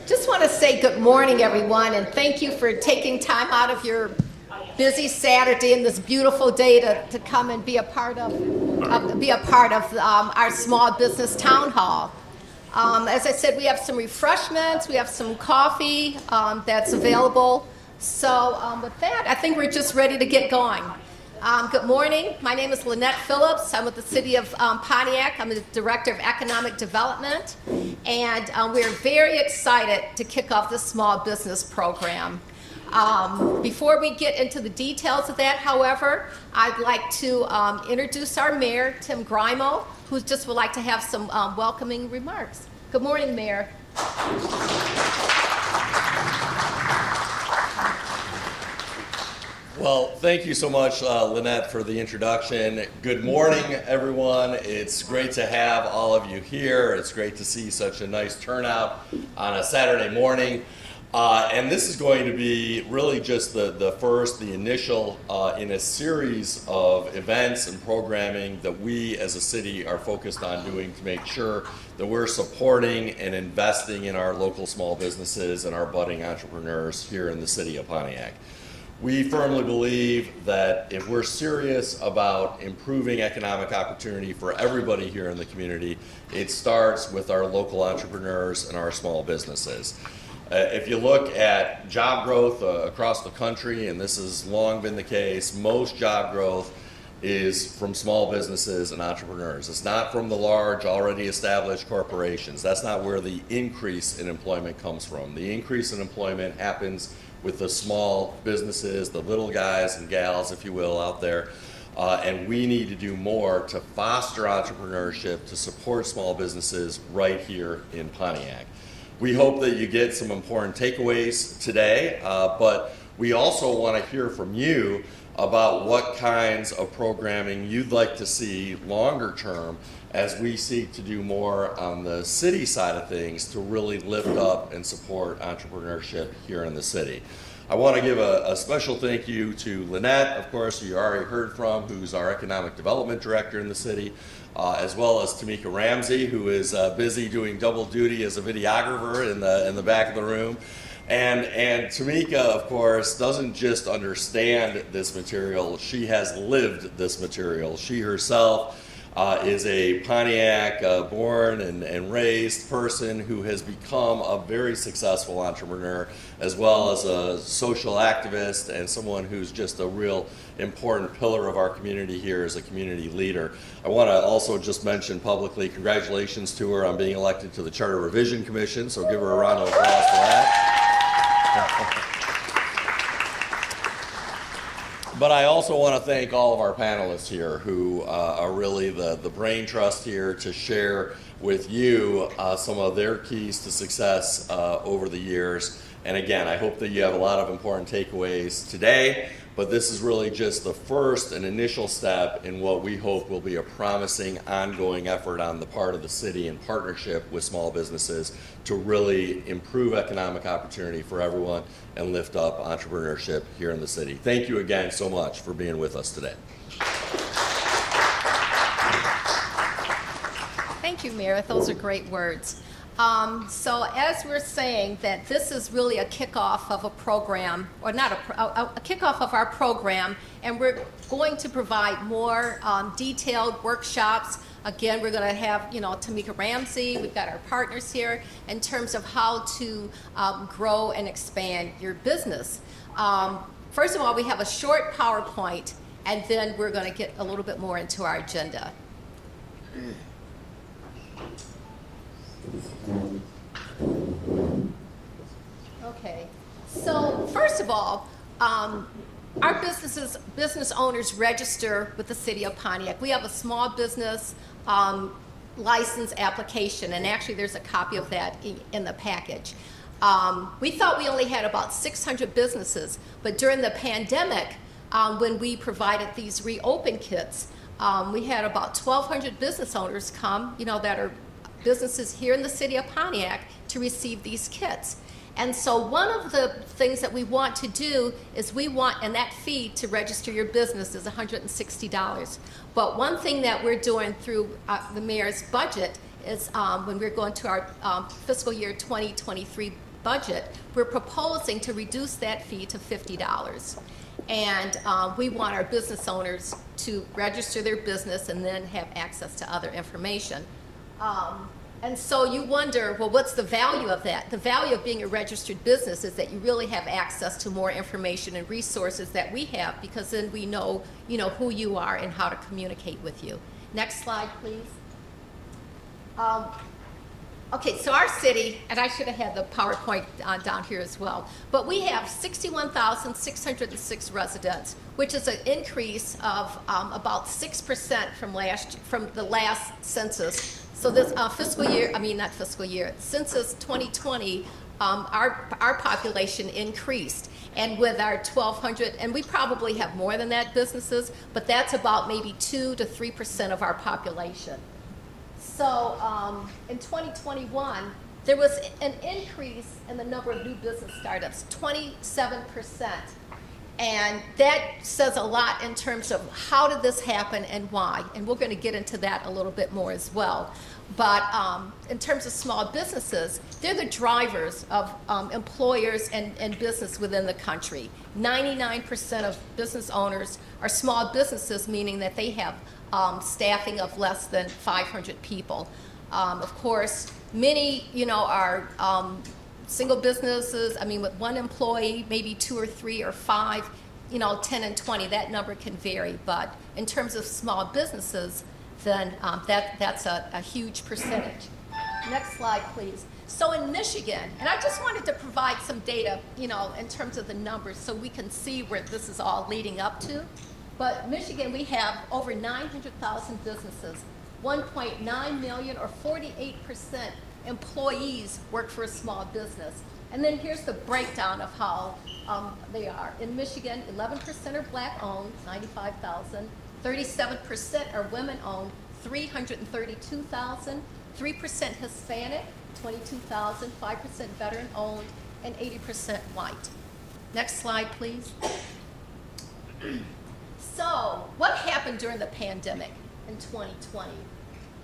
Just want to say good morning, everyone, and thank you for taking time out of your busy Saturday and this beautiful day to come and be a part of our small business town hall. As I said, we have some refreshments, we have some coffee that's available. So with that, I think we're just ready to get going. Good morning. My name is Lynette Phillips. I'm with the City of Pontiac. I'm the Director of Economic Development, and we're very excited to kick off this small business program. Before we get into the details of that, however, I'd like to introduce our Mayor, Tim Grimo, who just would like to have some welcoming remarks. Good morning, Mayor. Well, thank you so much, Lynette, for the introduction. Good morning, everyone. It's great to have all of you here. It's great to see such a nice turnout on a Saturday morning. And this is going to be really just the initial in a series of events and programming that we as a city are focused on doing to make sure that we're supporting and investing in our local small businesses and our budding entrepreneurs here in the city of Pontiac. We firmly believe that if we're serious about improving economic opportunity for everybody here in the community, it starts with our local entrepreneurs and our small businesses. If you look at job growth across the country, and this has long been the case, most job growth is from small businesses and entrepreneurs. It's not from the large, already established corporations. That's not where the increase in employment comes from. The increase in employment happens with the small businesses, the little guys and gals, if you will, out there. And we need to do more to foster entrepreneurship, to support small businesses right here in Pontiac. We hope that you get some important takeaways today, but we also want to hear from you about what kinds of programming you'd like to see longer term as we seek to do more on the city side of things to really lift up and support entrepreneurship here in the city. I want to give a special thank you to Lynette, of course, who you already heard from, who's our Economic Development Director in the city, as well as Tamika Ramsey, who is busy doing double duty as a videographer in the back of the room. And Tamika, of course, doesn't just understand this material, she has lived this material. She herself is a Pontiac born and raised person who has become a very successful entrepreneur, as well as a social activist and someone who's just a real important pillar of our community here as a community leader. I want to also just mention publicly congratulations to her on being elected to the Charter Revision Commission, so give her a round of applause for that. But I also want to thank all of our panelists here who are really the brain trust here to share with you some of their keys to success over the years. And again, I hope that you have a lot of important takeaways today, but this is really just the first and initial step in what we hope will be a promising ongoing effort on the part of the city in partnership with small businesses to really improve economic opportunity for everyone and lift up entrepreneurship here in the city. Thank you again so much for being with us today. Thank you, Mayor. Those are great words. So as we're saying that this is really a kickoff of a program, or not a kickoff of our program, and we're going to provide more detailed workshops. Again, we're going to have, Tamika Ramsey, we've got our partners here in terms of how to grow and expand your business. First of all, we have a short PowerPoint, and then we're going to get a little bit more into our agenda. Okay, so first of all, our business owners register with the City of Pontiac. We have a small business license application, and actually there's a copy of that in the package. We thought we only had about 600 businesses, but during the pandemic, when we provided these reopen kits, we had about 1,200 business owners come, that are businesses here in the City of Pontiac to receive these kits. And so one of the things that we want to do is and that fee to register your business is $160. But one thing that we're doing through the mayor's budget is when we're going to our fiscal year 2023 budget, we're proposing to reduce that fee to $50. And we want our business owners to register their business and then have access to other information. And so you wonder, well, what's the value of that? The value of being a registered business is that you really have access to more information and resources that we have, because then we know, who you are and how to communicate with you. Next slide, please. Okay, so our city, and I should have had the PowerPoint down here as well, but we have 61,606 residents, which is an increase of about 6% from the last census. So this census 2020, our population increased. And with our 1,200, and we probably have more than that businesses, but that's about maybe 2 to 3% of our population. So in 2021, there was an increase in the number of new business startups, 27%. And that says a lot in terms of how did this happen and why. And we're going to get into that a little bit more as well. But in terms of small businesses, they're the drivers of employers and business within the country. 99% of business owners are small businesses, meaning that they have staffing of less than 500 people. Of course, many, are single businesses, with one employee, maybe 2 or 3 or 5, 10 and 20, that number can vary. But in terms of small businesses, then that's a huge percentage. Next slide, please. So in Michigan, and I just wanted to provide some data, in terms of the numbers so we can see where this is all leading up to. But Michigan, we have over 900,000 businesses, 1.9 million or 48% employees work for a small business. And then here's the breakdown of how they are. In Michigan, 11% are black-owned, 95,000. 37% are women-owned, 332,000. 3% Hispanic, 22,000. 5% veteran-owned, and 80% white. Next slide, please. So, what happened during the pandemic in 2020?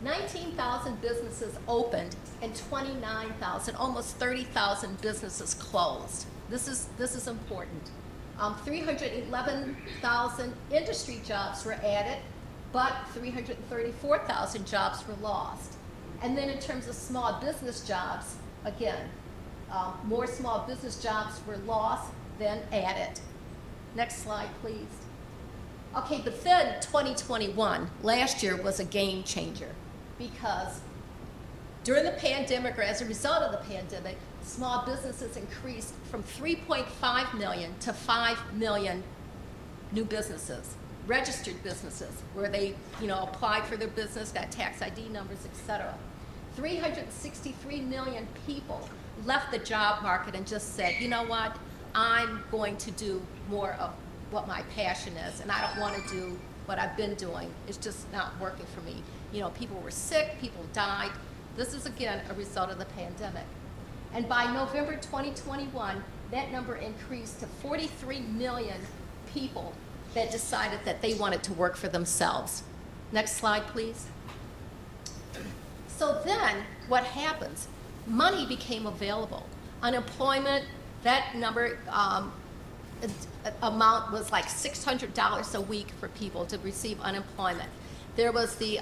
19,000 businesses opened and 29,000, almost 30,000 businesses closed. This is important. 311,000 industry jobs were added, but 334,000 jobs were lost. And then in terms of small business jobs, again, more small business jobs were lost than added. Next slide, please. Okay, but then 2021, last year, was a game changer, because during the pandemic, or as a result of the pandemic, small businesses increased from 3.5 million to 5 million new businesses, registered businesses, where they, applied for their business, got tax ID numbers, etc. 363 million people left the job market and just said, you know what, I'm going to do more of what my passion is, and I don't want to do what I've been doing. It's just not working for me. People were sick, people died. This is, again, a result of the pandemic. And by November 2021, that number increased to 43 million people that decided that they wanted to work for themselves. Next slide, please. So then, what happens? Money became available. Unemployment, that number, amount was like $600 a week for people to receive unemployment. There was the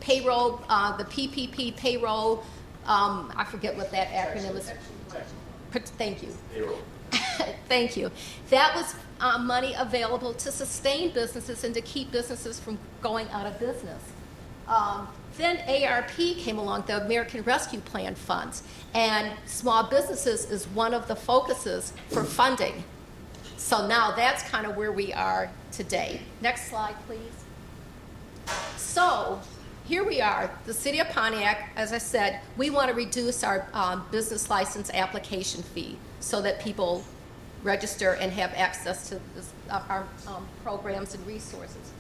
payroll, the PPP payroll, I forget what that acronym is. Thank you. Payroll. Thank you. That was money available to sustain businesses and to keep businesses from going out of business. Then ARP came along, the American Rescue Plan funds, and small businesses is one of the focuses for funding. So now that's kind of where we are today. Next slide, please. So here we are, the City of Pontiac. As I said, we want to reduce our business license application fee so that people register and have access to our programs and resources.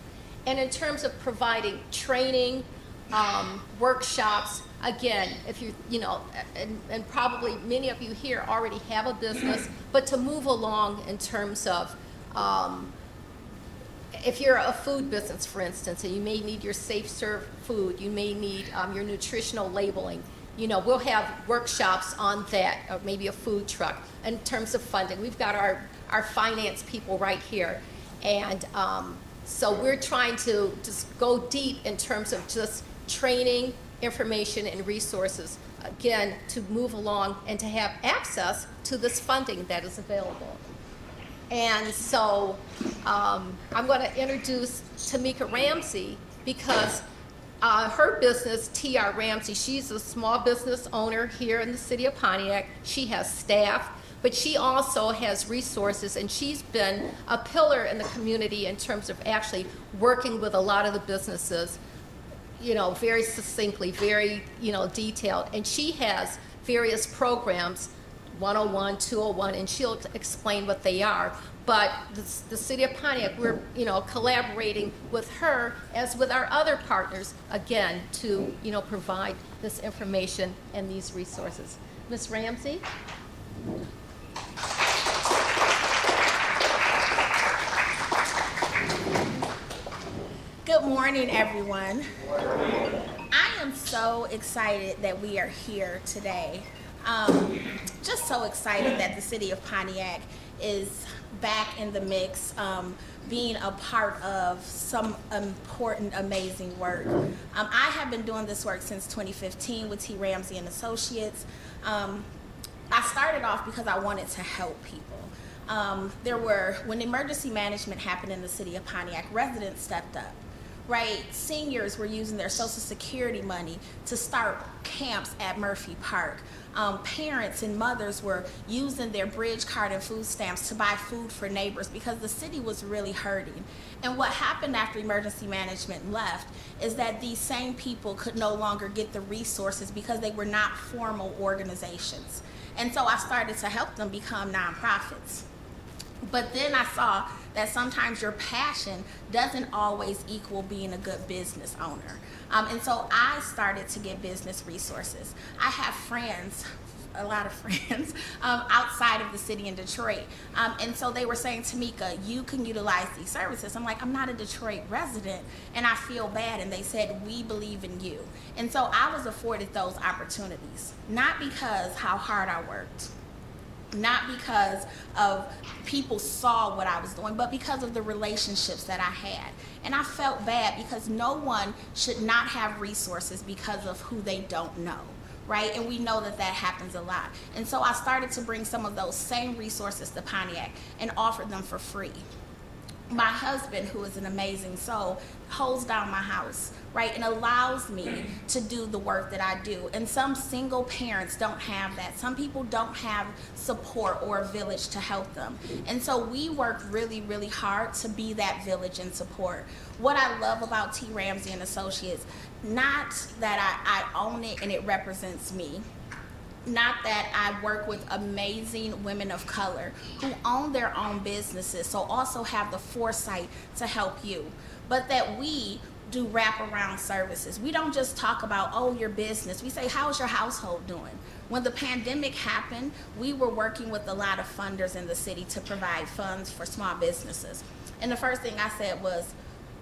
And in terms of providing training, workshops, again, if and probably many of you here already have a business, but to move along in terms of, if you're a food business, for instance, and you may need your safe serve food, you may need your nutritional labeling, we'll have workshops on that, or maybe a food truck. In terms of funding, we've got our finance people right here. And so we're trying to just go deep in terms of just training, information, and resources, again, to move along and to have access to this funding that is available. And so I'm going to introduce Tamika Ramsey, because her business, TRamsey, she's a small business owner here in the city of Pontiac. She has staff, but she also has resources, and she's been a pillar in the community in terms of actually working with a lot of the businesses, very succinctly, very, detailed. And she has various programs, 101, 201, and she'll explain what they are. But the city of Pontiac, we're, collaborating with her as with our other partners, again, to, provide this information and these resources. Ms. Ramsey? Good morning, everyone. I am so excited that we are here today. Just so excited that the city of Pontiac is back in the mix, being a part of some important, amazing work. I have been doing this work since 2015 with TRamsey Associates. I started off because I wanted to help people. When emergency management happened in the city of Pontiac, residents stepped up. Right, seniors were using their Social Security money to start camps at Murphy Park. Parents and mothers were using their bridge card and food stamps to buy food for neighbors because the city was really hurting. And what happened after emergency management left is that these same people could no longer get the resources because they were not formal organizations. And so I started to help them become nonprofits. But then I saw that sometimes your passion doesn't always equal being a good business owner. And so I started to get business resources. I have friends, a lot of friends, outside of the city in Detroit. And so they were saying, Tamika, you can utilize these services. I'm like, I'm not a Detroit resident and I feel bad. And they said, we believe in you. And so I was afforded those opportunities, not because how hard I worked, not because of people saw what I was doing, but because of the relationships that I had. And I felt bad because no one should not have resources because of who they don't know, right? And we know that that happens a lot. And so I started to bring some of those same resources to Pontiac and offer them for free. My husband, who is an amazing soul, holds down my house, right, and allows me to do the work that I do. And some single parents don't have that. Some people don't have support or a village to help them. And so we work really, really hard to be that village and support. What I love about TRamsey Associates, not that I own it and it represents me, not that I work with amazing women of color who own their own businesses, so also have the foresight to help you, but that we do wraparound services. We don't just talk about, oh, your business. We say, how's your household doing? When the pandemic happened, we were working with a lot of funders in the city to provide funds for small businesses. And the first thing I said was,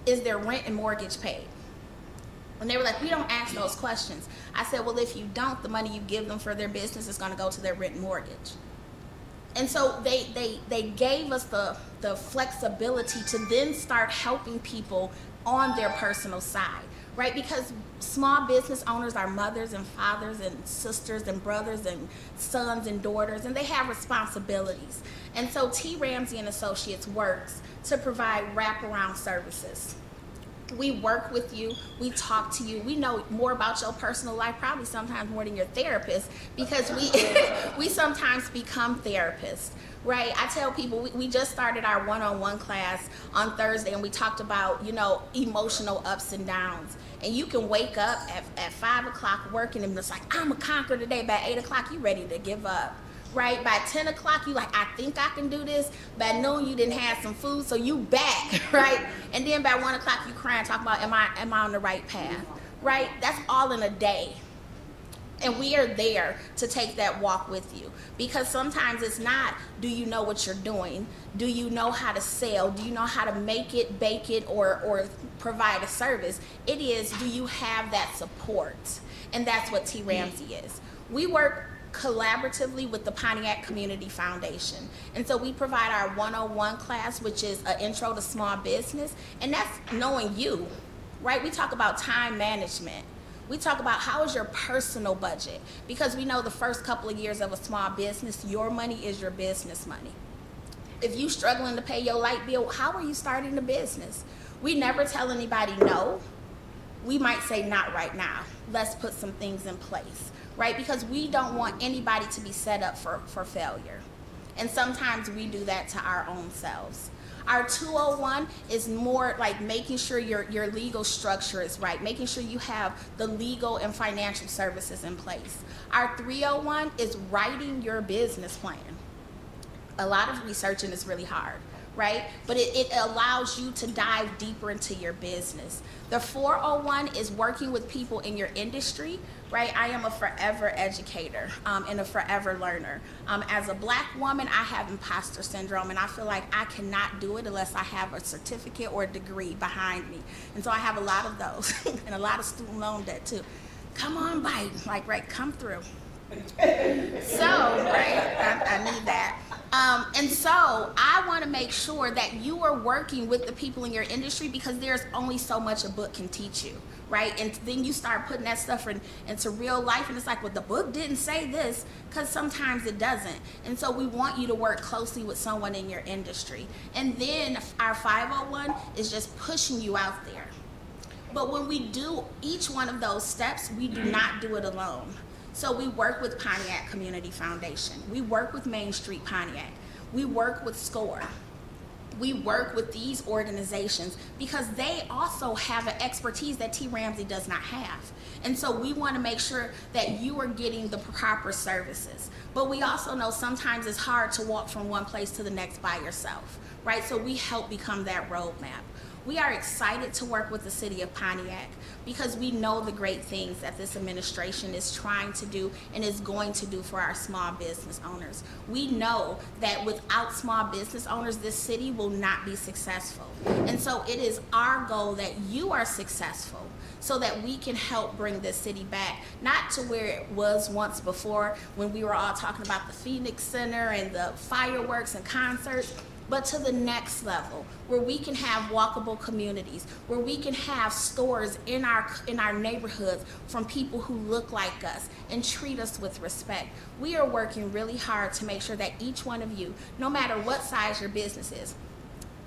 is their rent and mortgage paid? And they were like, we don't ask those questions. I said, well, if you don't, the money you give them for their business is going to go to their rent and mortgage. And so they gave us the flexibility to then start helping people on their personal side, right? Because small business owners are mothers and fathers and sisters and brothers and sons and daughters, and they have responsibilities. And so TRamsey Associates works to provide wraparound services. We work with you, we talk to you, we know more about your personal life, probably sometimes more than your therapist, because we sometimes become therapists, right? I tell people, we just started our one-on-one class on Thursday, and we talked about, emotional ups and downs. And you can wake up at 5 o'clock working, and it's like, I'm a conqueror today. By 8 o'clock, you're ready to give up. Right, by 10 o'clock, you like, I think I can do this. By noon, you didn't have some food, so you back, right? And then by 1 o'clock, you cry and talk about, am I on the right path, right? That's all in a day. And we are there to take that walk with you, because sometimes it's not, do you know what you're doing? Do you know how to sell? Do you know how to make it, bake it, or provide a service? It is, do you have that support? and that's what TRamsey is. We work collaboratively with the Pontiac Community Foundation. And so we provide our 101 class, which is an intro to small business, and that's knowing you, right? We talk about time management. We talk about how is your personal budget, because we know the first couple of years of a small business, your money is your business money. If you struggling to pay your light bill, how are you starting a business? We never tell anybody no. We might say not right now. Let's put some things in place, right? Because we don't want anybody to be set up for failure. And sometimes we do that to our own selves. Our 201 is more like making sure your legal structure is right, making sure you have the legal and financial services in place. Our 301 is writing your business plan. A lot of researching is really hard, right? But it allows you to dive deeper into your business. The 401 is working with people in your industry, right? I am a forever educator and a forever learner. As a Black woman, I have imposter syndrome, and I feel like I cannot do it unless I have a certificate or a degree behind me. And so I have a lot of those and a lot of student loan debt too. Come on, Biden, like, right, come through. So, right, I need that. And so I want to make sure that you are working with the people in your industry, because there's only so much a book can teach you, right? And then you start putting that stuff into real life, and it's like, well, the book didn't say this, because sometimes it doesn't. And so we want you to work closely with someone in your industry. And then our 501 is just pushing you out there. But when we do each one of those steps, we do not do it alone. So we work with Pontiac Community Foundation. We work with Main Street Pontiac. We work with SCORE. We work with these organizations because they also have an expertise that TRamsey does not have. And so we want to make sure that you are getting the proper services. But we also know sometimes it's hard to walk from one place to the next by yourself, right? So we help become that roadmap. We are excited to work with the city of Pontiac because we know the great things that this administration is trying to do and is going to do for our small business owners. We know that without small business owners, this city will not be successful. And so it is our goal that you are successful so that we can help bring this city back, not to where it was once before when we were all talking about the Phoenix Center and the fireworks and concerts, but to the next level where we can have walkable communities, where we can have stores in our neighborhoods from people who look like us and treat us with respect. We are working really hard to make sure that each one of you, no matter what size your business is,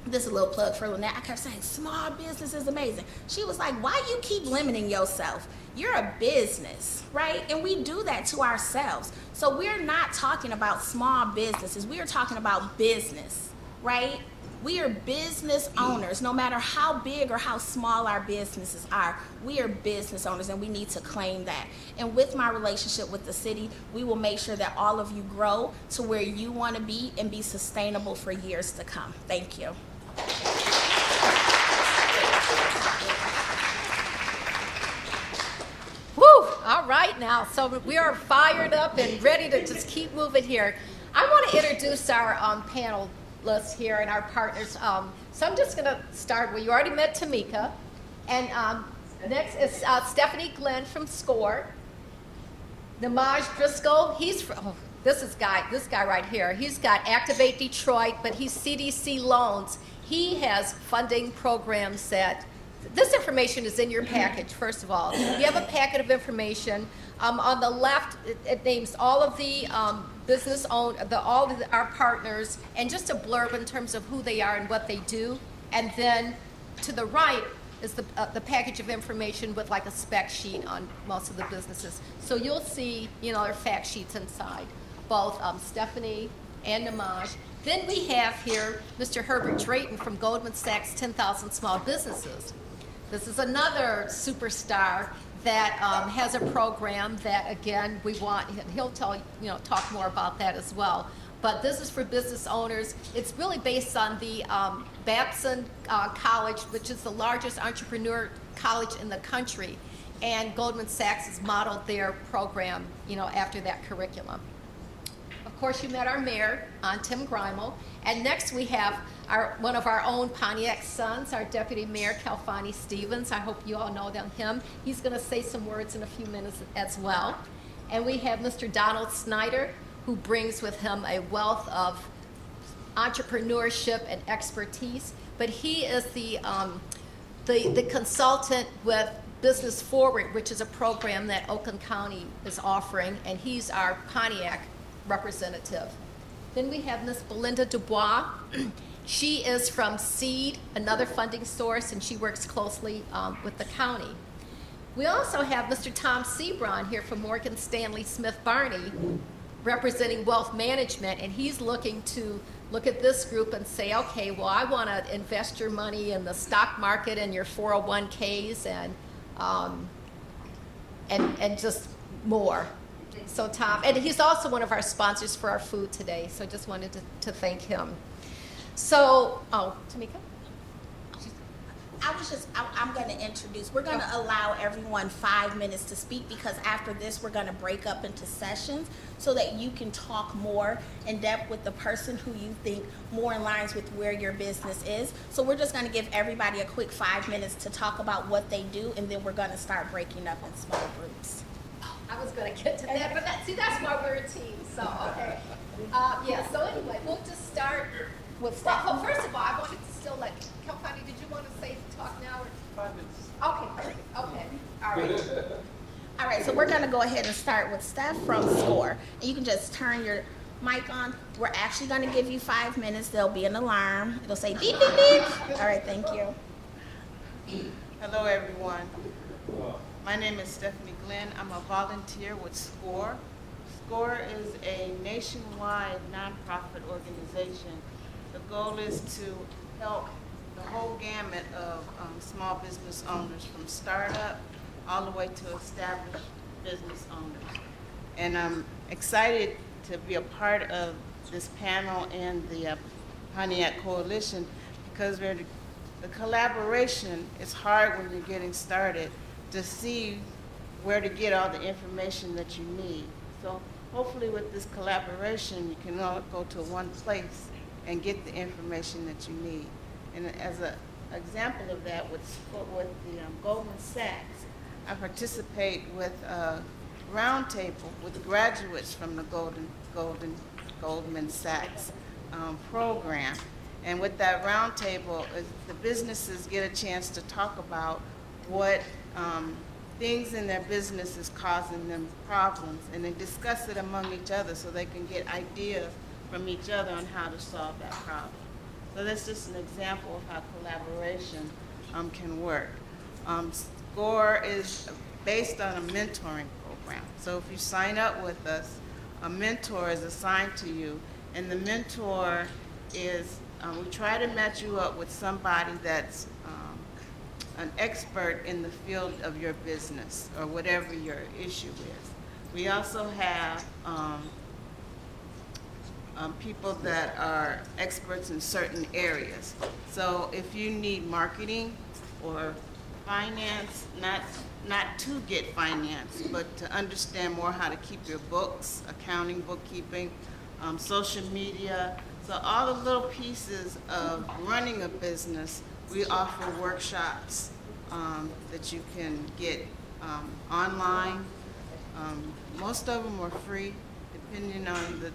this is a little plug for Lynette. I kept saying, small business is amazing. She was like, why you keep limiting yourself? You're a business, right? And we do that to ourselves. So we're not talking about small businesses. We are talking about business. Right? We are business owners. No matter how big or how small our businesses are, we are business owners, and we need to claim that. And with my relationship with the city, we will make sure that all of you grow to where you want to be and be sustainable for years to come. Thank you. Woo! All right now, so we are fired up and ready to just keep moving here. I want to introduce our panel list here and our partners. So I'm just going to start with, you already met Tamika, and next is Stephanie Glenn from SCORE. Namaj Driscoll, he's from, this guy right here. He's got Activate Detroit, but he's CDC Loans. He has funding programs that, this information is in your package, first of all. You have a packet of information. On the left, it names all of the business all of our partners, and just a blurb in terms of who they are and what they do. And then to the right is the package of information with like a spec sheet on most of the businesses. So you'll see, their fact sheets inside, both Stephanie and Namaj. Then we have here Mr. Herbert Drayton from Goldman Sachs 10,000 Small Businesses. This is another superstar that has a program that, again, we want, he'll talk more about that as well. But this is for business owners. It's really based on the Babson College, which is the largest entrepreneur college in the country. And Goldman Sachs has modeled their program, after that curriculum. Of Of course, you met our mayor, Tim Grimel. And next we have one of our own Pontiac sons, our deputy mayor, Kalfani Stevens. I hope you all know him. He's going to say some words in a few minutes as well. And we have Mr. Donald Snyder, who brings with him a wealth of entrepreneurship and expertise. But he is the consultant with Business Forward, which is a program that Oakland County is offering, and he's our Pontiac representative. Then we have Ms. Belinda Dubois. She is from SEED, another funding source, and she works closely with the county. We also have Mr. Tom Sebron here from Morgan Stanley Smith Barney, representing wealth management, and he's looking to look at this group and say, okay, well, I want to invest your money in the stock market and your 401ks and just more. So Tom, and he's also one of our sponsors for our food today, so just wanted to thank him. So, Tamika? I'm going to introduce, we're going to allow everyone 5 minutes to speak, because after this we're going to break up into sessions so that you can talk more in depth with the person who you think more aligns with where your business is. So we're just going to give everybody a quick 5 minutes to talk about what they do, and then we're going to start breaking up in small groups. I was going to get to that, but that's why we're a team, so okay. So anyway, we'll just start with stuff. Well, first of all, I wanted to still let Kalfani, did you want to talk now? Or? 5 minutes. Okay, perfect. Okay, all right. All right, so we're going to go ahead and start with Steph from SCORE. And you can just turn your mic on. We're actually going to give you 5 minutes. There'll be an alarm. It'll say beep, beep, beep. All right, thank you. Hello, everyone. My name is Stephanie Glenn. I'm a volunteer with SCORE. SCORE is a nationwide nonprofit organization. The goal is to help the whole gamut of small business owners, from startup all the way to established business owners. And I'm excited to be a part of this panel and the Pontiac Coalition, because the collaboration is hard when you're getting started to see where to get all the information that you need. So hopefully with this collaboration, you can all go to one place and get the information that you need. And as an example of that, with the Goldman Sachs, I participate with a roundtable with graduates from the Goldman Sachs program. And with that roundtable, the businesses get a chance to talk about what things in their business is causing them problems, and they discuss it among each other so they can get ideas from each other on how to solve that problem. So that's just an example of how collaboration can work. SCORE is based on a mentoring program. So if you sign up with us, a mentor is assigned to you, and the mentor is, we try to match you up with somebody that's an expert in the field of your business or whatever your issue is. We also have people that are experts in certain areas. So if you need marketing or finance, not to get finance, but to understand more how to keep your books, accounting, bookkeeping, social media, so all the little pieces of running a business, we offer workshops that you can get online. Most of them are free, depending on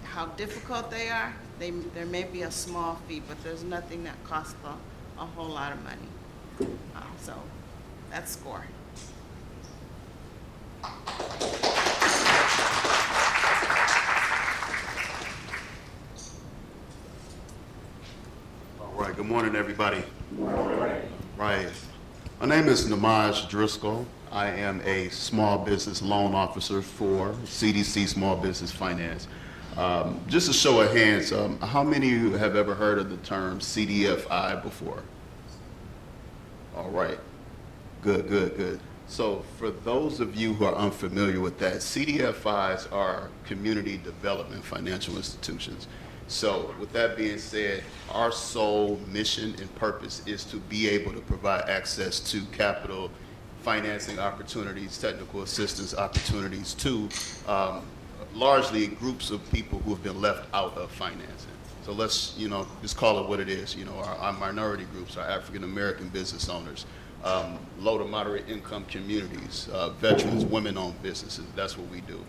how difficult they are. There may be a small fee, but there's nothing that costs a whole lot of money. So that's SCORE. All right, good morning, everybody. Right. My name is Namaj Driscoll. I am a small business loan officer for CDC Small Business Finance. Just a show of hands, how many of you have ever heard of the term CDFI before? All right, good. So for those of you who are unfamiliar with that, CDFIs are community development financial institutions. So with that being said, our sole mission and purpose is to be able to provide access to capital financing opportunities, technical assistance opportunities to largely groups of people who have been left out of financing. So let's, just call it what it is. Our minority groups, our African American business owners, low to moderate income communities, veterans, women-owned businesses. That's what we do.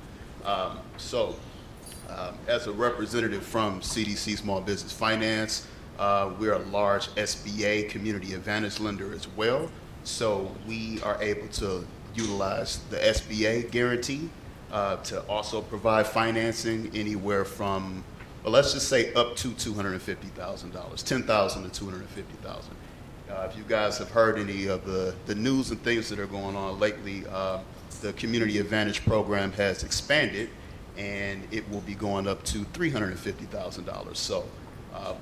As a representative from CDC Small Business Finance, we're a large SBA Community Advantage lender as well. So we are able to utilize the SBA guarantee to also provide financing anywhere from, well, let's just say up to $250,000, $10,000 to $250,000. If you guys have heard any of the news and things that are going on lately, the Community Advantage program has expanded, and it will be going up to $350,000. So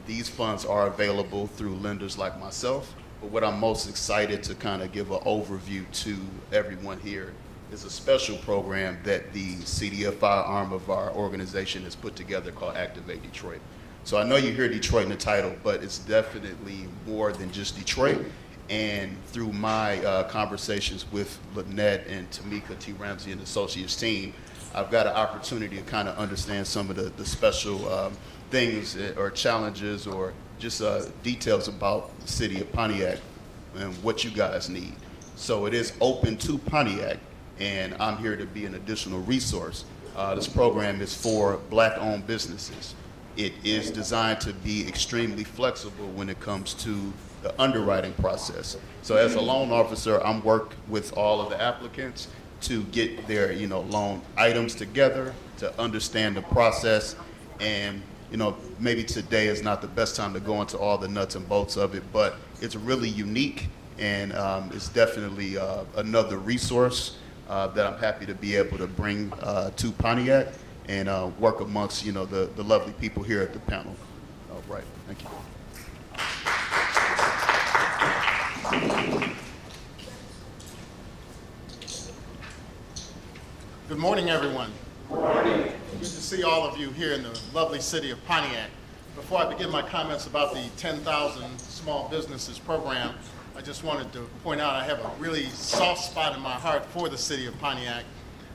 these funds are available through lenders like myself. But what I'm most excited to kind of give an overview to everyone here is a special program that the CDFI arm of our organization has put together called Activate Detroit. So I know you hear Detroit in the title, but it's definitely more than just Detroit. And through my conversations with Lynette and Tamika, TRamsey and Associates team, I've got an opportunity to kind of understand some of the special things or challenges or just details about the city of Pontiac and what you guys need. So it is open to Pontiac, and I'm here to be an additional resource. This program is for Black-owned businesses. It is designed to be extremely flexible when it comes to the underwriting process. So as a loan officer, I'm working with all of the applicants to get their loan items together, to understand the process. And maybe today is not the best time to go into all the nuts and bolts of it, but it's really unique, and it's definitely another resource that I'm happy to be able to bring to Pontiac and work amongst the lovely people here at the panel. All right, thank you. Good morning, everyone. Good morning. Good to see all of you here in the lovely city of Pontiac. Before I begin my comments about the 10,000 Small Businesses program, I just wanted to point out I have a really soft spot in my heart for the city of Pontiac.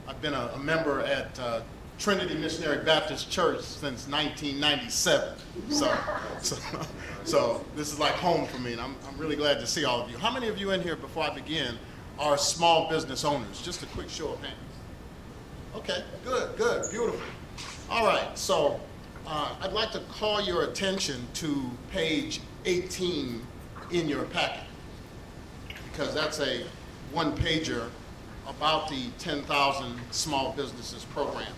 I've been a member at Trinity Missionary Baptist Church since 1997. So this is like home for me, and I'm really glad to see all of you. How many of you in here, before I begin, are small business owners? Just a quick show of hands. Okay, good, beautiful. All right, so I'd like to call your attention to page 18 in your packet, because that's a one-pager about the 10,000 Small Businesses program.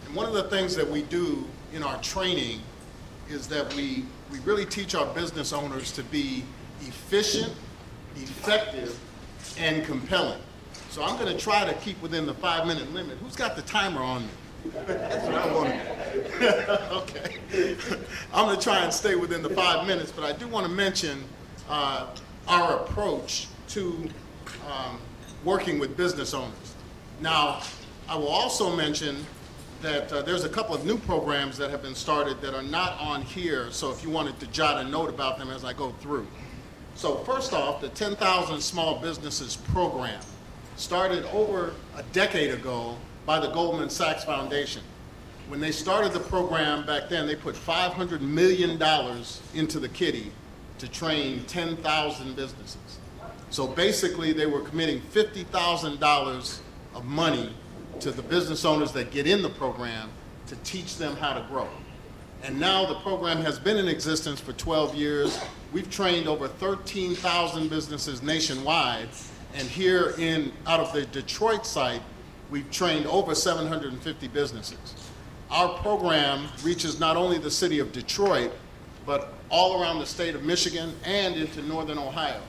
And one of the things that we do in our training is that we really teach our business owners to be efficient, effective, and compelling. So I'm going to try to keep within the 5-minute limit. Who's got the timer on me? That's what I want to Okay. I'm going to try and stay within the 5 minutes, but I do want to mention our approach to working with business owners. Now, I will also mention that there's a couple of new programs that have been started that are not on here, so if you wanted to jot a note about them as I go through. So first off, the 10,000 Small Businesses program started over a decade ago by the Goldman Sachs Foundation. When they started the program back then, they put $500 million into the kitty to train 10,000 businesses. So basically, they were committing $50,000 of money to the business owners that get in the program to teach them how to grow. And now the program has been in existence for 12 years. We've trained over 13,000 businesses nationwide. And here out of the Detroit site, we've trained over 750 businesses. Our program reaches not only the city of Detroit, but all around the state of Michigan and into northern Ohio.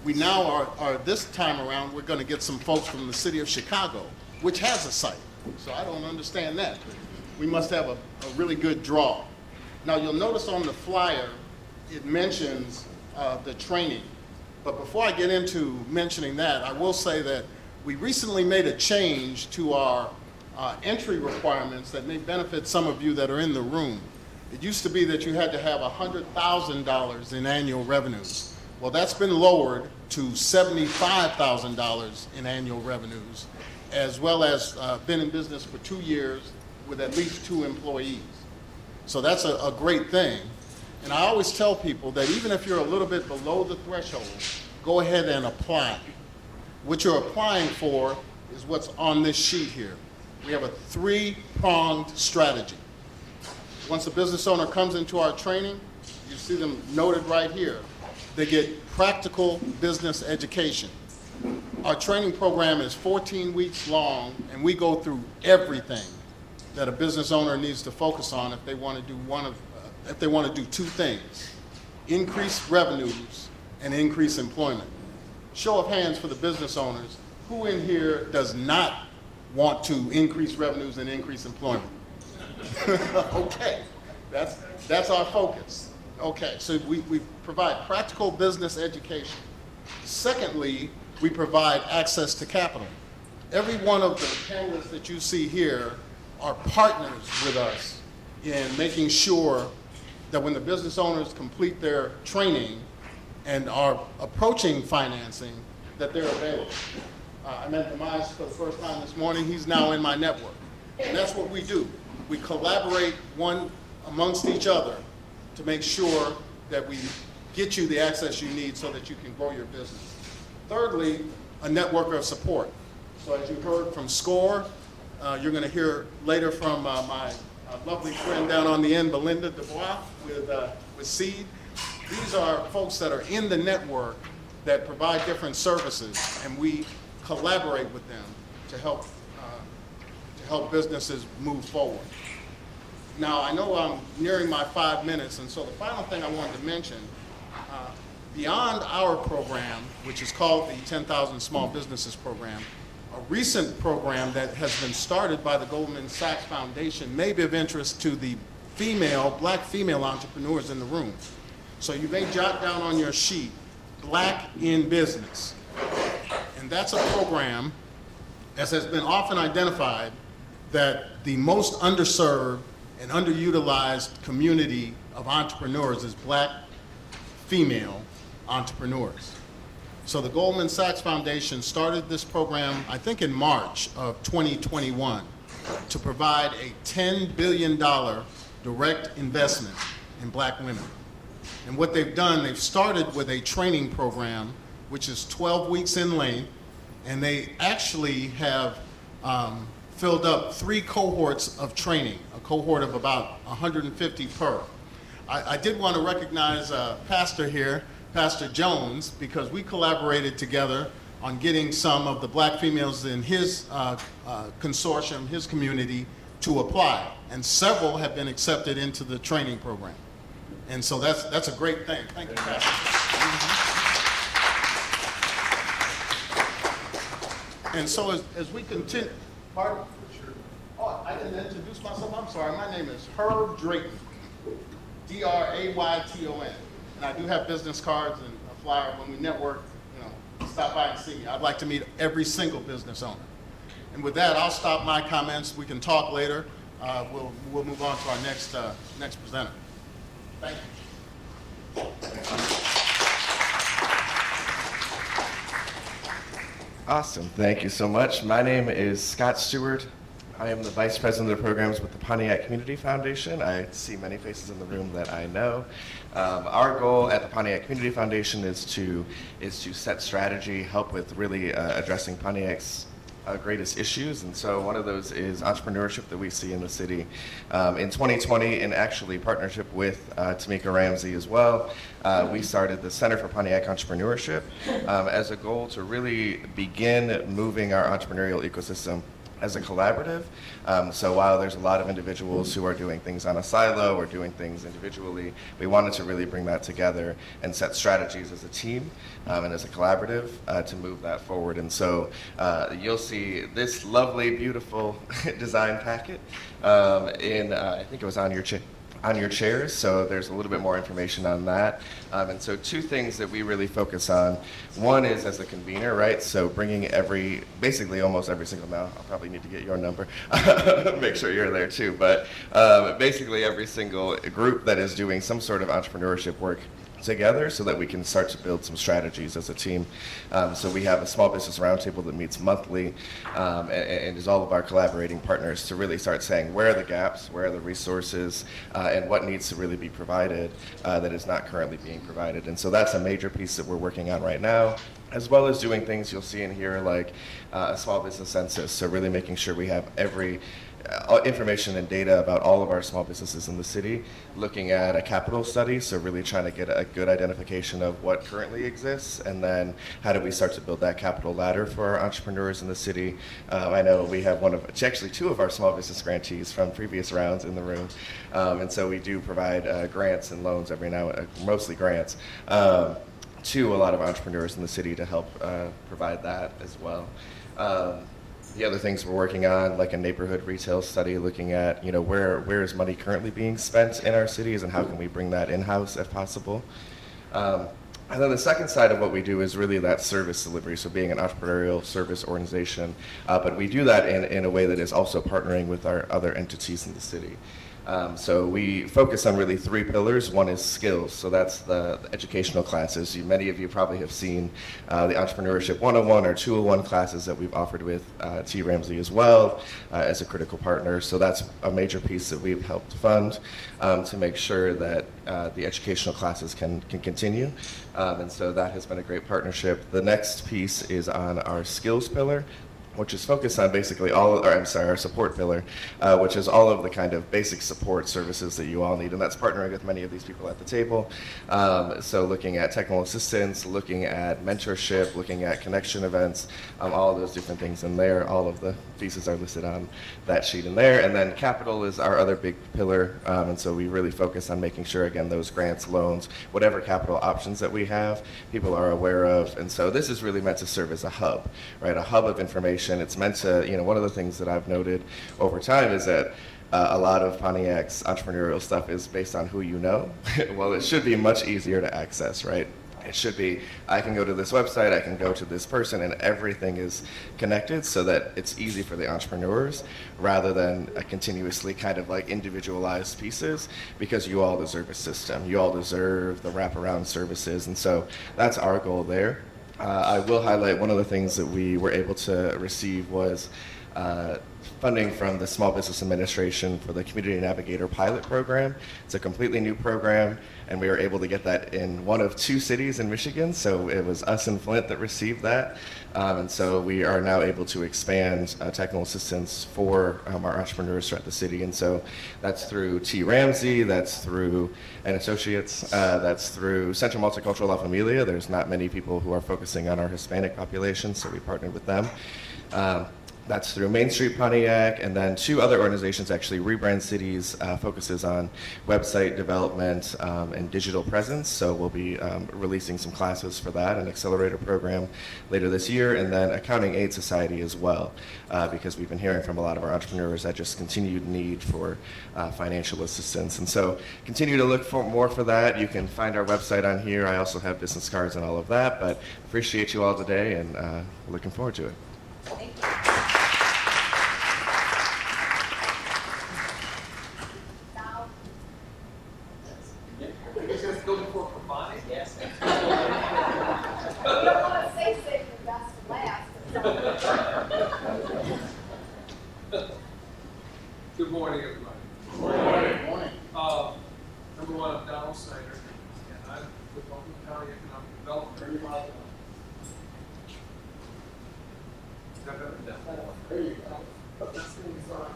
We now are this time around, we're going to get some folks from the city of Chicago, which has a site. So I don't understand that. We must have a really good draw. Now you'll notice on the flyer, it mentions the training. But before I get into mentioning that, I will say that we recently made a change to our entry requirements that may benefit some of you that are in the room. It used to be that you had to have $100,000 in annual revenues. Well, that's been lowered to $75,000 in annual revenues, as well as been in business for 2 years with at least 2 employees. So that's a great thing. And I always tell people that even if you're a little bit below the threshold, go ahead and apply. What you're applying for is what's on this sheet here. We have a 3-pronged strategy. Once a business owner comes into our training, you see them noted right here. They get practical business education. Our training program is 14 weeks long, and we go through everything that a business owner needs to focus on if they want to do 2 things: increase revenues and increase employment. Show of hands for the business owners. Who in here does not want to increase revenues and increase employment? Okay, that's our focus. Okay, so we provide practical business education. Secondly, we provide access to capital. Every one of the panelists that you see here are partners with us in making sure that when the business owners complete their training and are approaching financing, that they're available. I met Demise for the first time this morning. He's now in my network. And that's what we do. We collaborate one amongst each other to make sure that we get you the access you need so that you can grow your business. Thirdly, a network of support. So as you heard from SCORE, you're going to hear later from my lovely friend down on the end, Belinda Dubois with SEED. These are folks that are in the network that provide different services, and we collaborate with them to help businesses move forward. Now, I know I'm nearing my 5 minutes, and so the final thing I wanted to mention, beyond our program, which is called the 10,000 Small Businesses Program, a recent program that has been started by the Goldman Sachs Foundation may be of interest to the black female entrepreneurs in the room. So you may jot down on your sheet, Black in Business. And that's a program, as has been often identified, that the most underserved and underutilized community of entrepreneurs is black female entrepreneurs. So the Goldman Sachs Foundation started this program, I think in March of 2021, to provide a $10 billion direct investment in black women. And what they've done, they've started with a training program, which is 12 weeks in length, and they actually have filled up 3 cohorts of training, a cohort of about 150 per. I did want to recognize Pastor here, Pastor Jones, because we collaborated together on getting some of the black females in his consortium, his community, to apply. And several have been accepted into the training program. And so that's a great thing. Thank you, Pastor. And so as we continue, pardon? Oh, I didn't introduce myself. I'm sorry. My name is Herb Drayton, Drayton. And I do have business cards and a flyer. When we network, stop by and see me. I'd like to meet every single business owner. And with that, I'll stop my comments. We can talk later. We'll move on to our next presenter. Thank you. Awesome. Thank you so much. My name is Scott Stewart. I am the Vice President of Programs with the Pontiac Community Foundation. I see many faces in the room that I know. Our goal at the Pontiac Community Foundation is to set strategy, help with really addressing Pontiac's greatest issues, and so one of those is entrepreneurship that we see in the city. In 2020, in actually partnership with Tamika Ramsey as well, we started the Center for Pontiac Entrepreneurship as a goal to really begin moving our entrepreneurial ecosystem as a collaborative. So while there's a lot of individuals who are doing things on a silo or doing things individually, we wanted to really bring that together and set strategies as a team and as a collaborative to move that forward. And so you'll see this lovely, beautiful design packet I think it was on your chairs, so there's a little bit more information on that. And so 2 things that we really focus on. One is as a convener, right? So bringing basically almost every single, now I'll probably need to get your number, make sure you're there too, but basically every single group that is doing some sort of entrepreneurship work together so that we can start to build some strategies as a team. So we have a small business roundtable that meets monthly and is all of our collaborating partners to really start saying where are the gaps, where are the resources, and what needs to really be provided that is not currently being provided. And so that's a major piece that we're working on right now, as well as doing things you'll see in here like a small business census. So really making sure we have every information and data about all of our small businesses in the city, looking at a capital study, so really trying to get a good identification of what currently exists, and then how do we start to build that capital ladder for our entrepreneurs in the city. I know we have actually two of our small business grantees from previous rounds in the room, and so we do provide grants and loans every now, mostly grants, to a lot of entrepreneurs in the city to help provide that as well. The other things we're working on, like a neighborhood retail study, looking at where is money currently being spent in our cities and how can we bring that in-house if possible. And then the second side of what we do is really that service delivery, so being an entrepreneurial service organization, but we do that in a way that is also partnering with our other entities in the city. So we focus on really three pillars. One is skills, so that's the educational classes. Many of you probably have seen the Entrepreneurship 101 or 201 classes that we've offered with TRamsey as well as a critical partner. So that's a major piece that we've helped fund to make sure that the educational classes can continue. And so that has been a great partnership. The next piece is on our skills pillar, which is focused on basically our support pillar, which is all of the kind of basic support services that you all need, and that's partnering with many of these people at the table. So looking at technical assistance, looking at mentorship, looking at connection events, all of those different things in there. All of the pieces are listed on that sheet in there. And then capital is our other big pillar, and so we really focus on making sure, again, those grants, loans, whatever capital options that we have, people are aware of. And so this is really meant to serve as a hub, right? A hub of information. It's meant to, one of the things that I've noted over time is that a lot of Pontiac's entrepreneurial stuff is based on who you know. Well, it should be much easier to access, right? It should be, I can go to this website, I can go to this person, and everything is connected so that it's easy for the entrepreneurs rather than continuously kind of like individualized pieces, because you all deserve a system. You all deserve the wraparound services. And so that's our goal there. I will highlight one of the things that we were able to receive was funding from the Small Business Administration for the Community Navigator Pilot Program. It's a completely new program, and we were able to get that in one of two cities in Michigan. So it was us and Flint that received that. And so we are now able to expand technical assistance for our entrepreneurs throughout the city. And so that's through TRamsey, that's through Associates, that's through Central Multicultural La Familia. There's not many people who are focusing on our Hispanic population, so we partnered with them. That's through Main Street Pontiac, and then two other organizations, actually. Rebrand Cities focuses on website development and digital presence, so we'll be releasing some classes for that, an accelerator program later this year, and then Accounting Aid Society as well, because we've been hearing from a lot of our entrepreneurs that just continued need for financial assistance. And so continue to look for more for that. You can find our website on here. I also have business cards and all of that, but appreciate you all today, and looking forward to it. Thank you. Good morning, everybody. Good morning. Number one, I'm Donald Snyder, and I'm with Oakland County Economic Development. Is that better? There you go. That's going to be fine.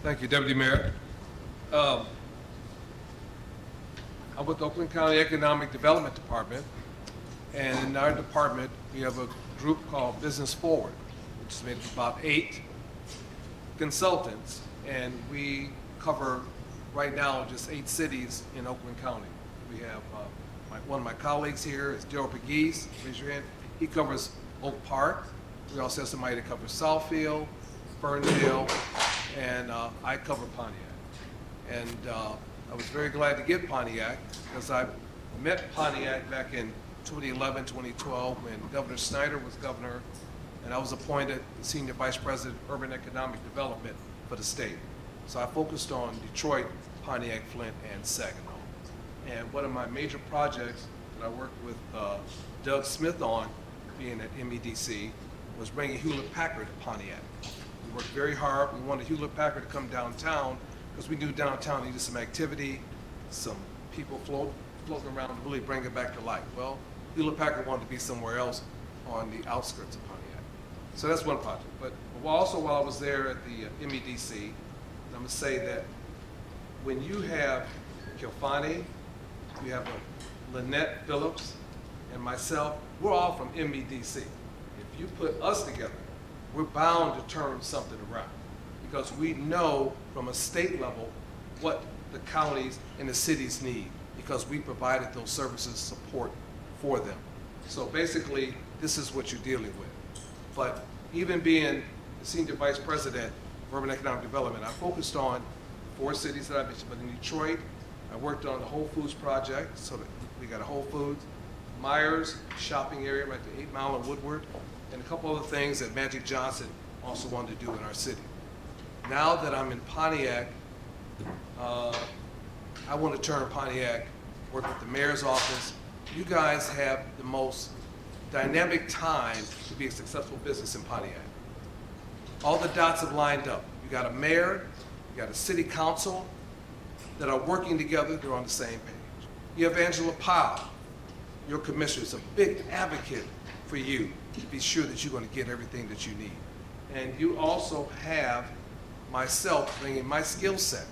Thank you, Deputy Mayor. I'm with the Oakland County Economic Development Department, and in our department, we have a group called Business Forward, which is made of about 8 consultants, and we cover right now just 8 cities in Oakland County. We have one of my colleagues here is Daryl Pegues. Raise your hand. He covers Oak Park. We also have somebody that covers Southfield, Ferndale, and I cover Pontiac. And I was very glad to get Pontiac because I met Pontiac back in 2011, 2012 when Governor Snyder was governor, and I was appointed the Senior Vice President of Urban Economic Development for the state. So I focused on Detroit, Pontiac, Flint, and Saginaw. And one of my major projects that I worked with Doug Smith on, being at MEDC, was bringing Hewlett-Packard to Pontiac. We worked very hard. We wanted Hewlett-Packard to come downtown because we knew downtown needed some activity, some people floating around to really bring it back to life. Well, Hewlett-Packard wanted to be somewhere else on the outskirts of Pontiac. So that's one project. But also while I was there at the MEDC, I'm going to say that when you have Kilfani, you have Lynette Phillips, and myself, we're all from MEDC. If you put us together, we're bound to turn something around because we know from a state level what the counties and the cities need because we provided those services support for them. So basically, this is what you're dealing with. But even being the Senior Vice President of Urban Economic Development, I focused on 4 cities that I mentioned, but in Detroit, I worked on the Whole Foods project, so that we got a Whole Foods, Myers shopping area right to 8 Mile and Woodward, and a couple other things that Magic Johnson also wanted to do in our city. Now that I'm in Pontiac, I want to turn Pontiac, work with the mayor's office. You guys have the most dynamic time to be a successful business in Pontiac. All the dots have lined up. You got a mayor, you got a city council that are working together, they're on the same page. You have Angela Powell, your commissioner, is a big advocate for you to be sure that you're going to get everything that you need. And you also have myself bringing my skill set.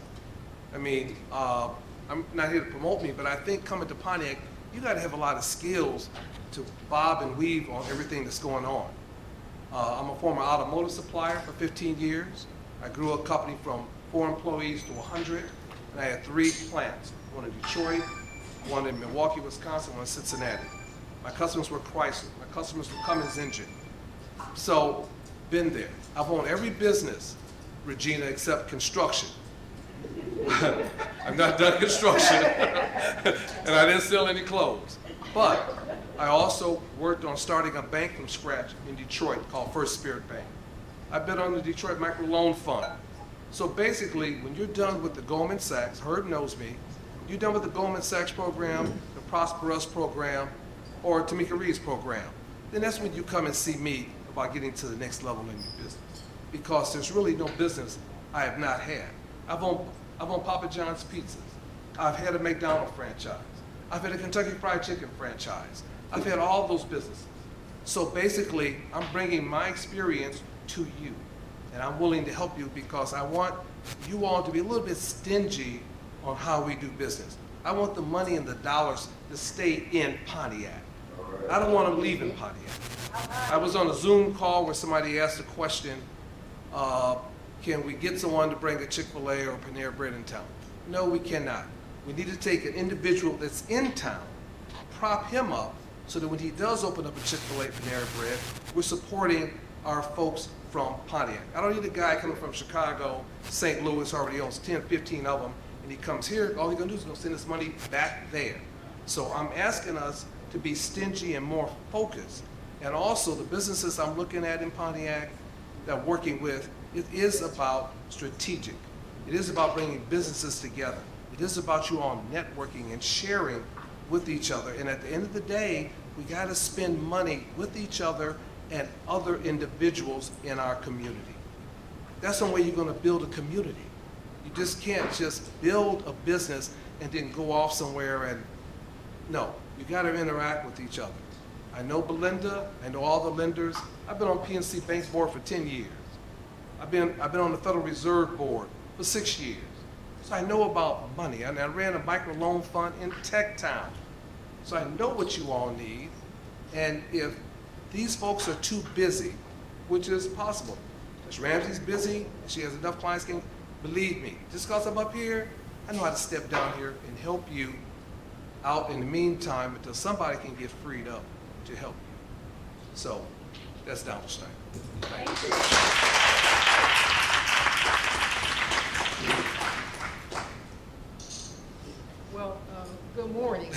I mean, I'm not here to promote me, but I think coming to Pontiac, you got to have a lot of skills to bob and weave on everything that's going on. I'm a former automotive supplier for 15 years. I grew a company from 4 employees to 100, and I had 3 plants, one in Detroit, one in Milwaukee, Wisconsin, one in Cincinnati. My customers were Chrysler. My customers were Cummins Engine. So, been there. I've owned every business, Regina, except construction. I've not done construction, and I didn't sell any clothes. But I also worked on starting a bank from scratch in Detroit called First Spirit Bank. I've been on the Detroit Microloan Fund. So basically, when you're done with the Goldman Sachs, Herb knows me, you're done with the Goldman Sachs program, the Prosper Us program, or Tamika Reed's program, then that's when you come and see me about getting to the next level in your business. Because there's really no business I have not had. I've owned Papa John's Pizzas. I've had a McDonald's franchise. I've had a Kentucky Fried Chicken franchise. I've had all those businesses. So basically, I'm bringing my experience to you. And I'm willing to help you because I want you all to be a little bit stingy on how we do business. I want the money and the dollars to stay in Pontiac. I don't want them leaving Pontiac. I was on a Zoom call where somebody asked a question, can we get someone to bring a Chick-fil-A or Panera Bread in town? No, we cannot. We need to take an individual that's in town, prop him up, so that when he does open up a Chick-fil-A, Panera Bread, we're supporting our folks from Pontiac. I don't need a guy coming from Chicago, St. Louis, already owns 10, 15 of them, and he comes here, all he's gonna do is gonna send his money back there. So I'm asking us to be stingy and more focused. And also the businesses I'm looking at in Pontiac that I'm working with, it is about strategic. It is about bringing businesses together. It is about you all networking and sharing with each other. And at the end of the day, we gotta spend money with each other and other individuals in our community. That's the way you're gonna build a community. You just can't just build a business and then go off somewhere and, no, you gotta interact with each other. I know Belinda, I know all the lenders. I've been on PNC Bank's board for 10 years. I've been on the Federal Reserve Board for 6 years. So I know about money, and I ran a microloan fund in Tech Town. So I know what you all need, and if these folks are too busy, which is possible. Ms. Ramsey's busy, and she has enough clients, believe me, just because I'm up here, I know how to step down here and help you out in the meantime until somebody can get freed up to help you. So that's Donald Stein. Thank you. Well, good morning.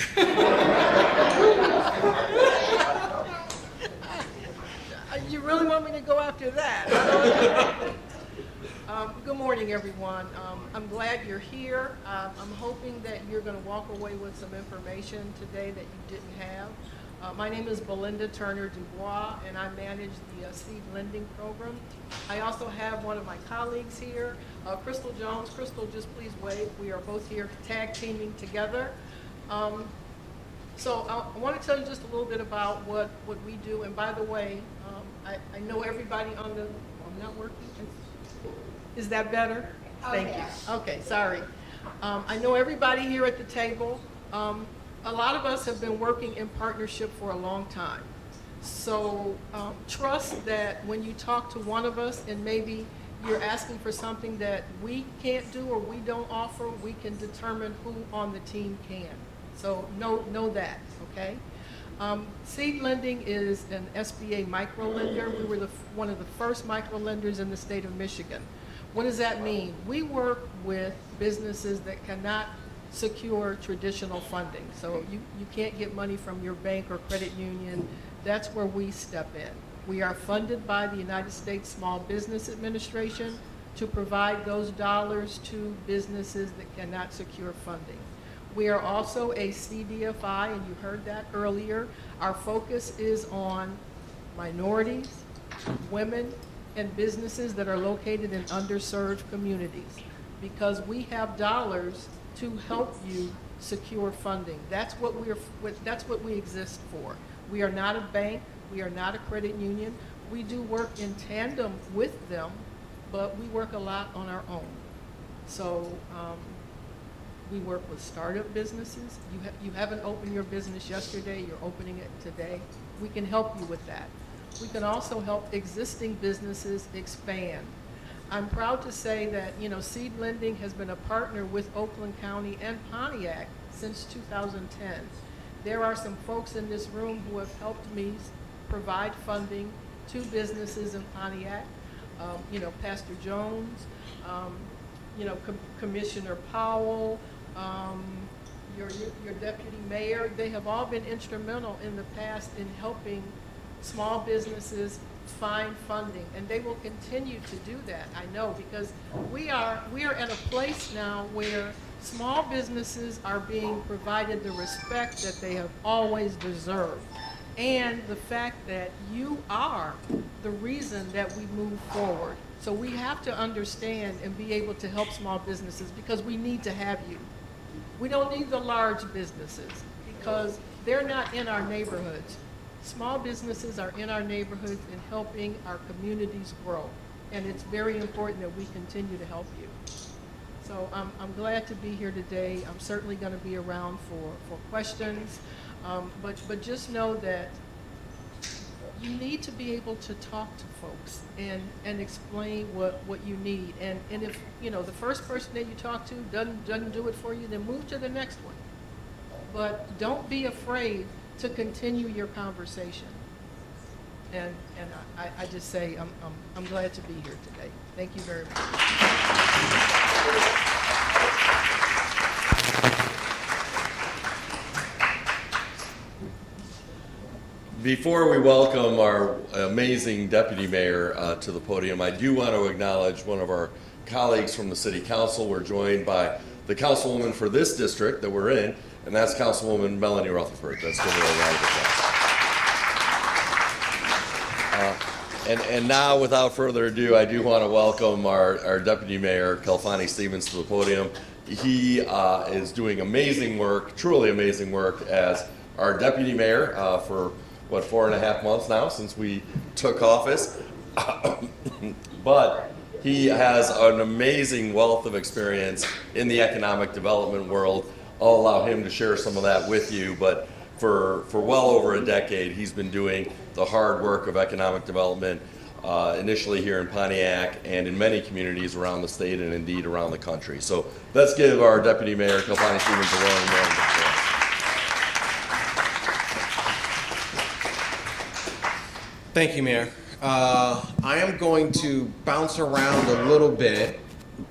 You really want me that you're here. I'm hoping that you're going to walk away with some information today that you didn't have. My name is Belinda Turner Dubois, and I manage the seed lending program. I also have one of my colleagues here, Crystal Jones. Crystal, just please wave. We are both here tag teaming together. So I want to tell you just a little bit about what we do. And by the way, I know everybody on the, I'm not working. Is that better? Thank you. Okay, sorry. I know everybody here at the table. A lot of us have been working in partnership for a long time. So trust that when you talk to one of us and maybe you're asking for something that we can't do or we don't offer, we can determine who on the team can. So know that, okay? Seed lending is an SBA micro lender. We were one of the first micro lenders in the state of Michigan. What does that mean? We work with businesses that cannot secure traditional funding. So you can't get money from your bank or credit union. That's where we step in. We are funded by the United States Small Business Administration to provide those dollars to businesses that cannot secure funding. We are also a CDFI, and you heard that earlier. Our focus is on minorities, women, and businesses that are located in underserved communities, because we have dollars to help you secure funding. That's what we exist for. We are not a bank. We are not a credit union. We do work in tandem with them, but we work a lot on our own. So we work with startup businesses. You haven't opened your business yesterday. You're opening it today. We can help you with that. We can also help existing businesses expand. I'm proud to say that, seed lending has been a partner with Oakland County and Pontiac since 2010. There are some folks in this room who have helped me provide funding to businesses in Pontiac. Pastor Jones, Commissioner Powell, your deputy mayor. They have all been instrumental in the past in helping small businesses find funding, and they will continue to do that, I know, because we are at a place now where small businesses are being provided the respect that they have always deserved, and the fact that you are the reason that we move forward. So we have to understand and be able to help small businesses, because we need to have you. We don't need the large businesses because they're not in our neighborhoods. Small businesses are in our neighborhoods and helping our communities grow. And it's very important that we continue to help you. So I'm glad to be here today. I'm certainly going to be around for questions. But just know that you need to be able to talk to folks and explain what you need. And if the first person that you talk to doesn't do it for you, then move to the next one. But don't be afraid to continue your conversation. And I just say I'm glad to be here today. Thank you very much. Before we welcome our amazing deputy mayor to the podium, I do want to acknowledge one of our colleagues from the city council. We're joined by the councilwoman for this district that we're in, and that's Councilwoman Melanie Rutherford. Let's give her a round of applause. And now, without further ado, I do want to welcome our deputy mayor, Kelfani Stevens, to the podium. He is doing amazing work, truly amazing work, as our deputy mayor for 4.5 months now since we took office. But he has an amazing wealth of experience in the economic development world. I'll allow him to share some of that with you, but for well over a decade, he's been doing the hard work of economic development, initially here in Pontiac and in many communities around the state and indeed around the country. So let's give our Deputy Mayor, Kelfani Stevens, a round of applause. Thank you, Mayor. I am going to bounce around a little bit,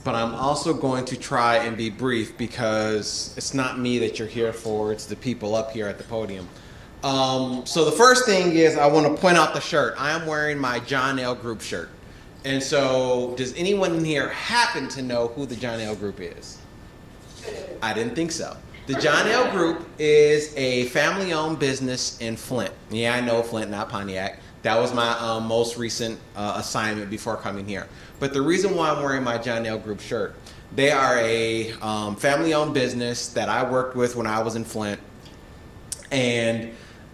but I'm also going to try and be brief because it's not me that you're here for, it's the people up here at the podium. So the first thing is I want to point out the shirt. I am wearing my John L. Group shirt. And so does anyone in here happen to know who the John L. Group is? I didn't think so. The John L. Group is a family-owned business in Flint. Yeah, I know Flint, not Pontiac. That was my most recent assignment before coming here. But the reason why I'm wearing my John L. Group shirt, they are a family-owned business that I worked with when I was in Flint. And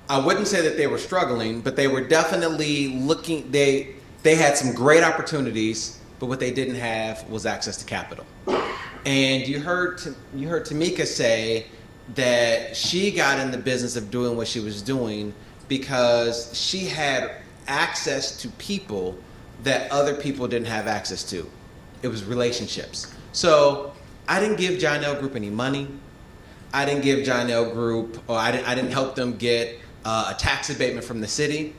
I wouldn't say that they were struggling, but they were definitely looking, they had some great opportunities, but what they didn't have was access to capital. And you heard Tamika say that she got in the business of doing what she was doing because she had access to people that other people didn't have access to. It was relationships. So I didn't give John L. Group any money. I didn't give John L. Group, or I didn't help them get a tax abatement from the city.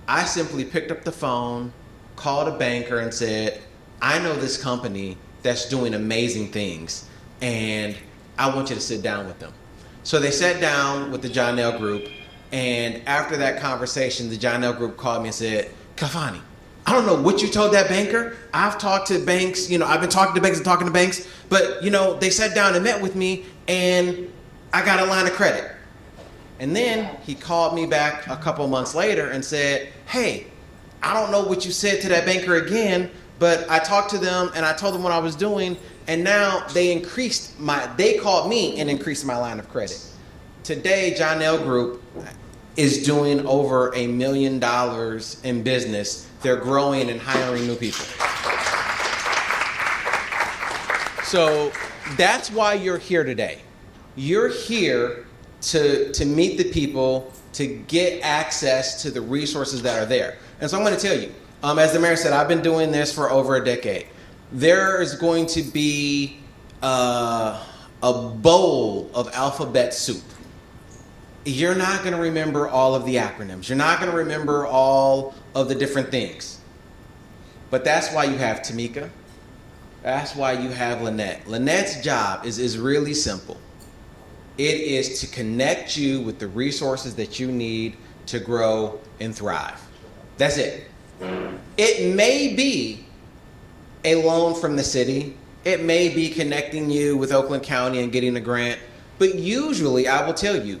I simply picked up the phone, called a banker and said, I know this company that's doing amazing things, and I want you to sit down with them. So they sat down with the John L. Group, and after that conversation, the John L. Group called me and said, Kafani, I don't know what you told that banker. I've talked to banks, I've been talking to banks, but, they sat down and met with me, and I got a line of credit. And then he called me back a couple months later and said, hey, I don't know what you said to that banker again, but I talked to them and I told them what I was doing, and now they called me and increased my line of credit. Today, John L. Group is doing over $1 million in business. They're growing and hiring new people. So that's why you're here today. You're here to meet the people, to get access to the resources that are there. And so I'm going to tell you, as the mayor said, I've been doing this for over a decade. There is going to be a bowl of alphabet soup. You're not going to remember all of the acronyms. You're not going to remember all of the different things. But that's why you have Tamika. That's why you have Lynette. Lynette's job is really simple. It is to connect you with the resources that you need to grow and thrive. That's it. It may be a loan from the city. It may be connecting you with Oakland County and getting a grant. But usually, I will tell you,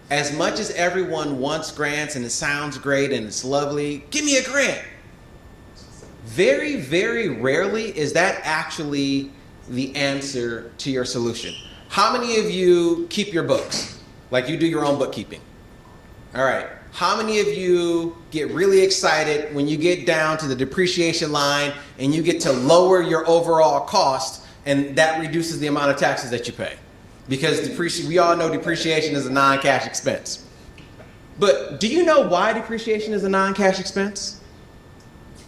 as much as everyone wants grants and it sounds great and it's lovely, give me a grant. Very, very rarely is that actually the answer to your solution. How many of you keep your books? Like you do your own bookkeeping? All right. How many of you get really excited when you get down to the depreciation line and you get to lower your overall cost and that reduces the amount of taxes that you pay? Because we all know depreciation is a non-cash expense. But do you know why depreciation is a non-cash expense?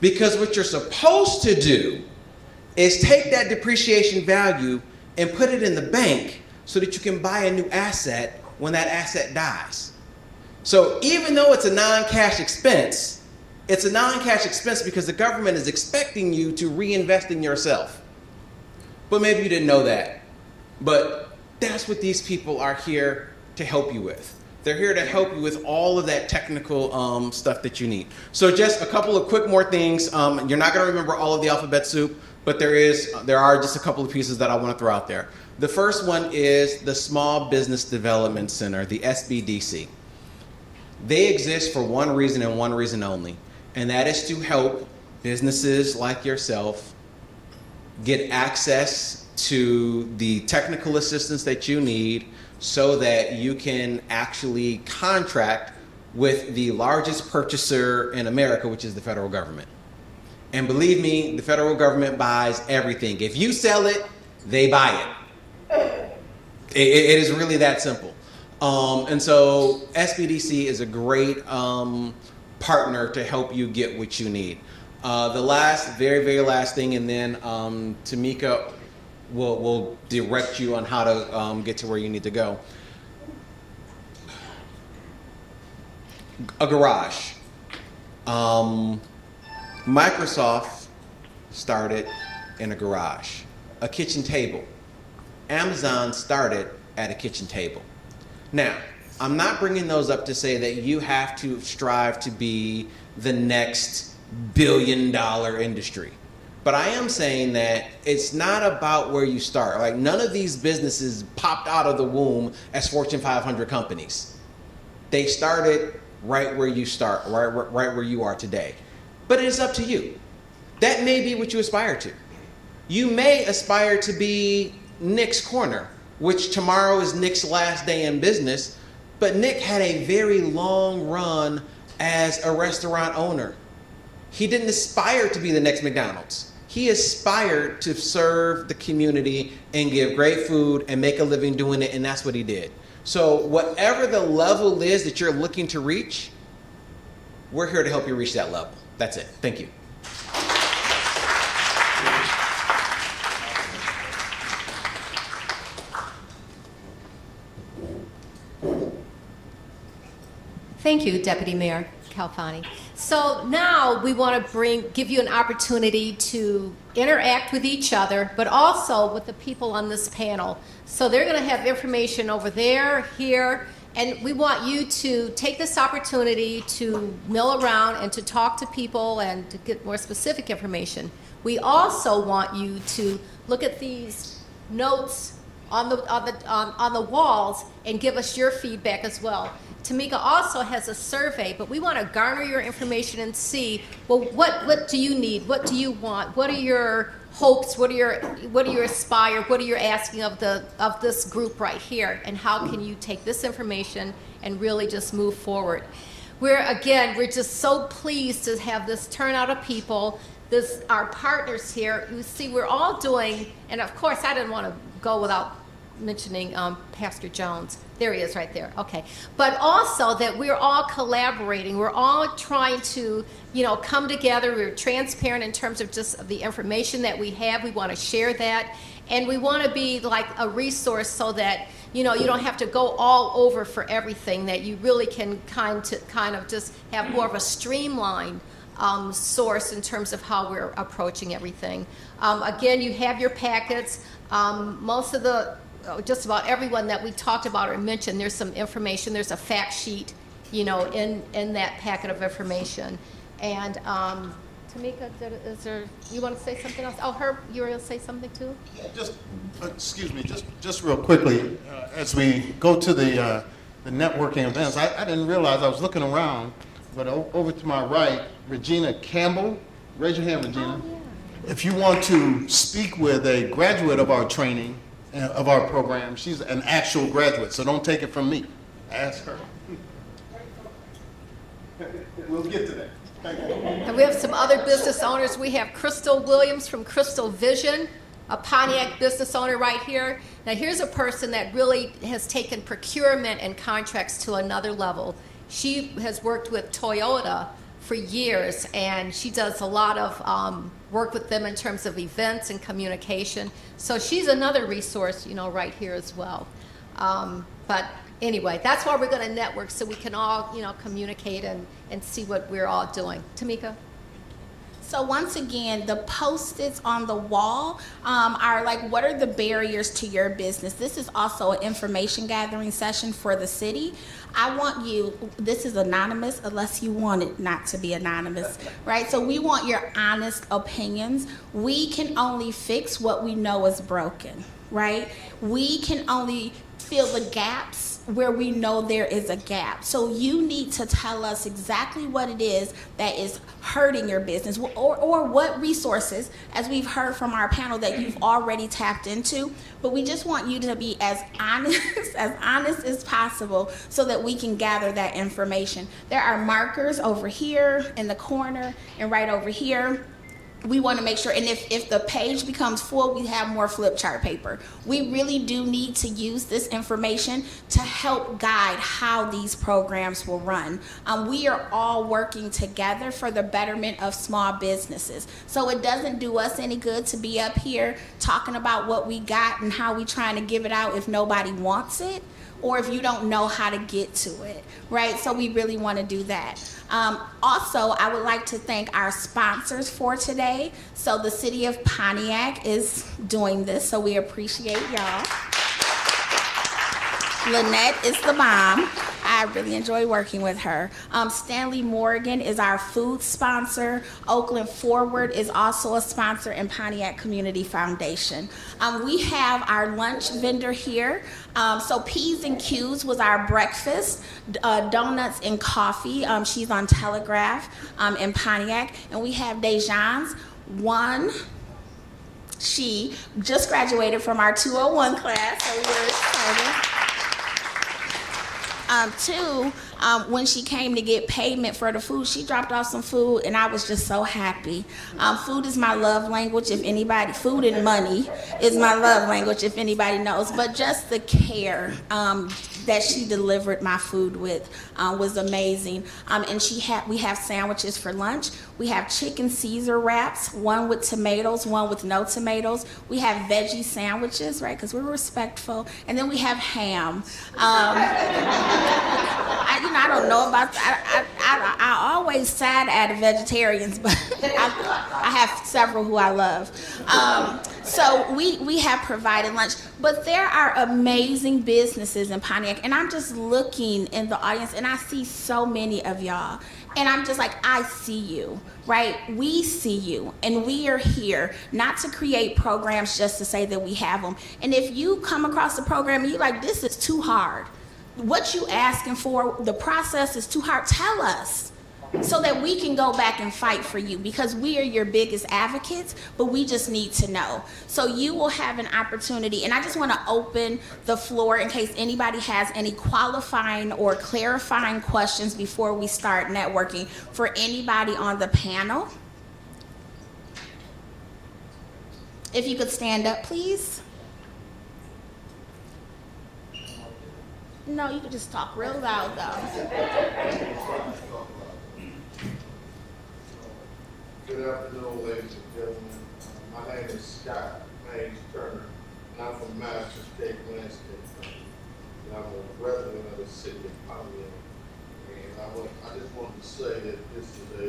Because what you're supposed to do is take that depreciation value and put it in the bank so that you can buy a new asset when that asset dies. So even though it's a non-cash expense, it's a non-cash expense because the government is expecting you to reinvest in yourself. But maybe you didn't know that. But that's what these people are here to help you with. They're here to help you with all of that technical stuff that you need. So just a couple of quick more things. You're not going to remember all of the alphabet soup, but there are just a couple of pieces that I want to throw out there. The first one is the Small Business Development Center, the SBDC. They exist for one reason and one reason only, and that is to help businesses like yourself get access to the technical assistance that you need so that you can actually contract with the largest purchaser in America, which is the federal government. And believe me, the federal government buys everything. If you sell it, they buy it. It is really that simple. And so SBDC is a great partner to help you get what you need. The very, very last thing, and then Tamika will direct you on how to get to where you need to go. A garage. Microsoft started in a garage. A kitchen table. Amazon started at a kitchen table. Now, I'm not bringing those up to say that you have to strive to be the next billion-dollar industry. But I am saying that it's not about where you start. Like, none of these businesses popped out of the womb as Fortune 500 companies. They started right where you start, right where you are today. But it is up to you. That may be what you aspire to. You may aspire to be Nick's Corner, which tomorrow is Nick's last day in business, but Nick had a very long run as a restaurant owner. He didn't aspire to be the next McDonald's. He aspired to serve the community and give great food and make a living doing it, and that's what he did. So whatever the level is that you're looking to reach, we're here to help you reach that level. That's it. Thank you. Thank you, Deputy Mayor Calfani. So now we want to give you an opportunity to interact with each other, but also with the people on this panel. So they're going to have information over there, here, and we want you to take this opportunity to mill around and to talk to people and to get more specific information. We also want you to look at these notes on the walls and give us your feedback as well. Tamika also has a survey, but we want to garner your information and see, well, what do you need? What do you want? What are your hopes? What do you aspire? What are you asking of this group right here? And how can you take this information and really just move forward? We're just so pleased to have this turnout of people. Our partners here, you see, we're all doing, and of course, I didn't want to go without mentioning Pastor Jones. There he is right there. Okay. But also that we're all collaborating. We're all trying to, come together. We're transparent in terms of just the information that we have. We want to share that. And we want to be like a resource so that, you don't have to go all over for everything, that you really can kind of just have more of a streamlined source in terms of how we're approaching everything. Again, you have your packets. Just about everyone that we talked about or mentioned, there's some information. There's a fact sheet, in that packet of information. And Tamika, you want to say something else? Oh, Herb, you were going to say something too? Excuse me, just real quickly, as we go to the networking events, I didn't realize, I was looking around, but over to my right, Regina Campbell. Raise your hand, Regina. Oh, yeah. If you want to speak with a graduate of our training, of our program, she's an actual graduate, so don't take it from me. Ask her. We'll get to that. Thank you. And we have some other business owners. We have Crystal Williams from Crystal Vision, a Pontiac business owner right here. Now here's a person that really has taken procurement and contracts to another level. She has worked with Toyota for years, and she does a lot of work with them in terms of events and communication. So she's another resource, right here as well. But anyway, that's why we're going to network, so we can all, communicate and see what we're all doing. Tamika? So once again, the Post-its on the wall are like, what are the barriers to your business? This is also an information gathering session for the city. I want you, this is anonymous unless you want it not to be anonymous, right? So we want your honest opinions. We can only fix what we know is broken, right? We can only fill the gaps where we know there is a gap. So you need to tell us exactly what it is that is hurting your business, or what resources, as we've heard from our panel, that you've already tapped into. But we just want you to be as honest as possible so that we can gather that information. There are markers over here in the corner and right over here. We want to make sure, and if the page becomes full, we have more flip chart paper. We really do need to use this information to help guide how these programs will run. We are all working together for the betterment of small businesses. So it doesn't do us any good to be up here talking about what we got and how we trying to give it out if nobody wants it, or if you don't know how to get to it, right? So we really want to do that. Also, I would like to thank our sponsors for today. So the City of Pontiac is doing this, so we appreciate y'all. Lynette is the bomb. I really enjoy working with her. Stanley Morgan is our food sponsor. Oakland Forward is also a sponsor, and Pontiac Community Foundation. We have our lunch vendor here. So P's and Q's was our breakfast, donuts and coffee. She's on Telegraph in Pontiac. And we have Dejan's. One, she just graduated from our 201 class, so we're excited. Two, when she came to get payment for the food, she dropped off some food, and I was just so happy. Food is my love language, if anybody, food and money is my love language, if anybody knows. But just the care that she delivered my food with was amazing. And we have sandwiches for lunch. We have chicken Caesar wraps, one with tomatoes, one with no tomatoes. We have veggie sandwiches, right, because we're respectful. And then we have ham. I don't know about I always side at vegetarians, but I have several who I love. So we have provided lunch, but there are amazing businesses in Pontiac, and I'm just looking in the audience, and I see so many of y'all, and I'm just like, I see you, right? We see you, and we are here not to create programs just to say that we have them. And if you come across a program and you're like, this is too hard, what you asking for, the process is too hard, tell us so that we can go back and fight for you, because we are your biggest advocates, but we just need to know. So you will have an opportunity, and I just want to open the floor in case anybody has any qualifying or clarifying questions before we start networking for anybody on the panel. If you could stand up, please. No, you could just talk real loud, though. Good afternoon, ladies and gentlemen. My name is Scott Mays Turner, and I'm from Master State Landscape Company. And I'm a resident of the city of Pontiac. And I just wanted to say that this is a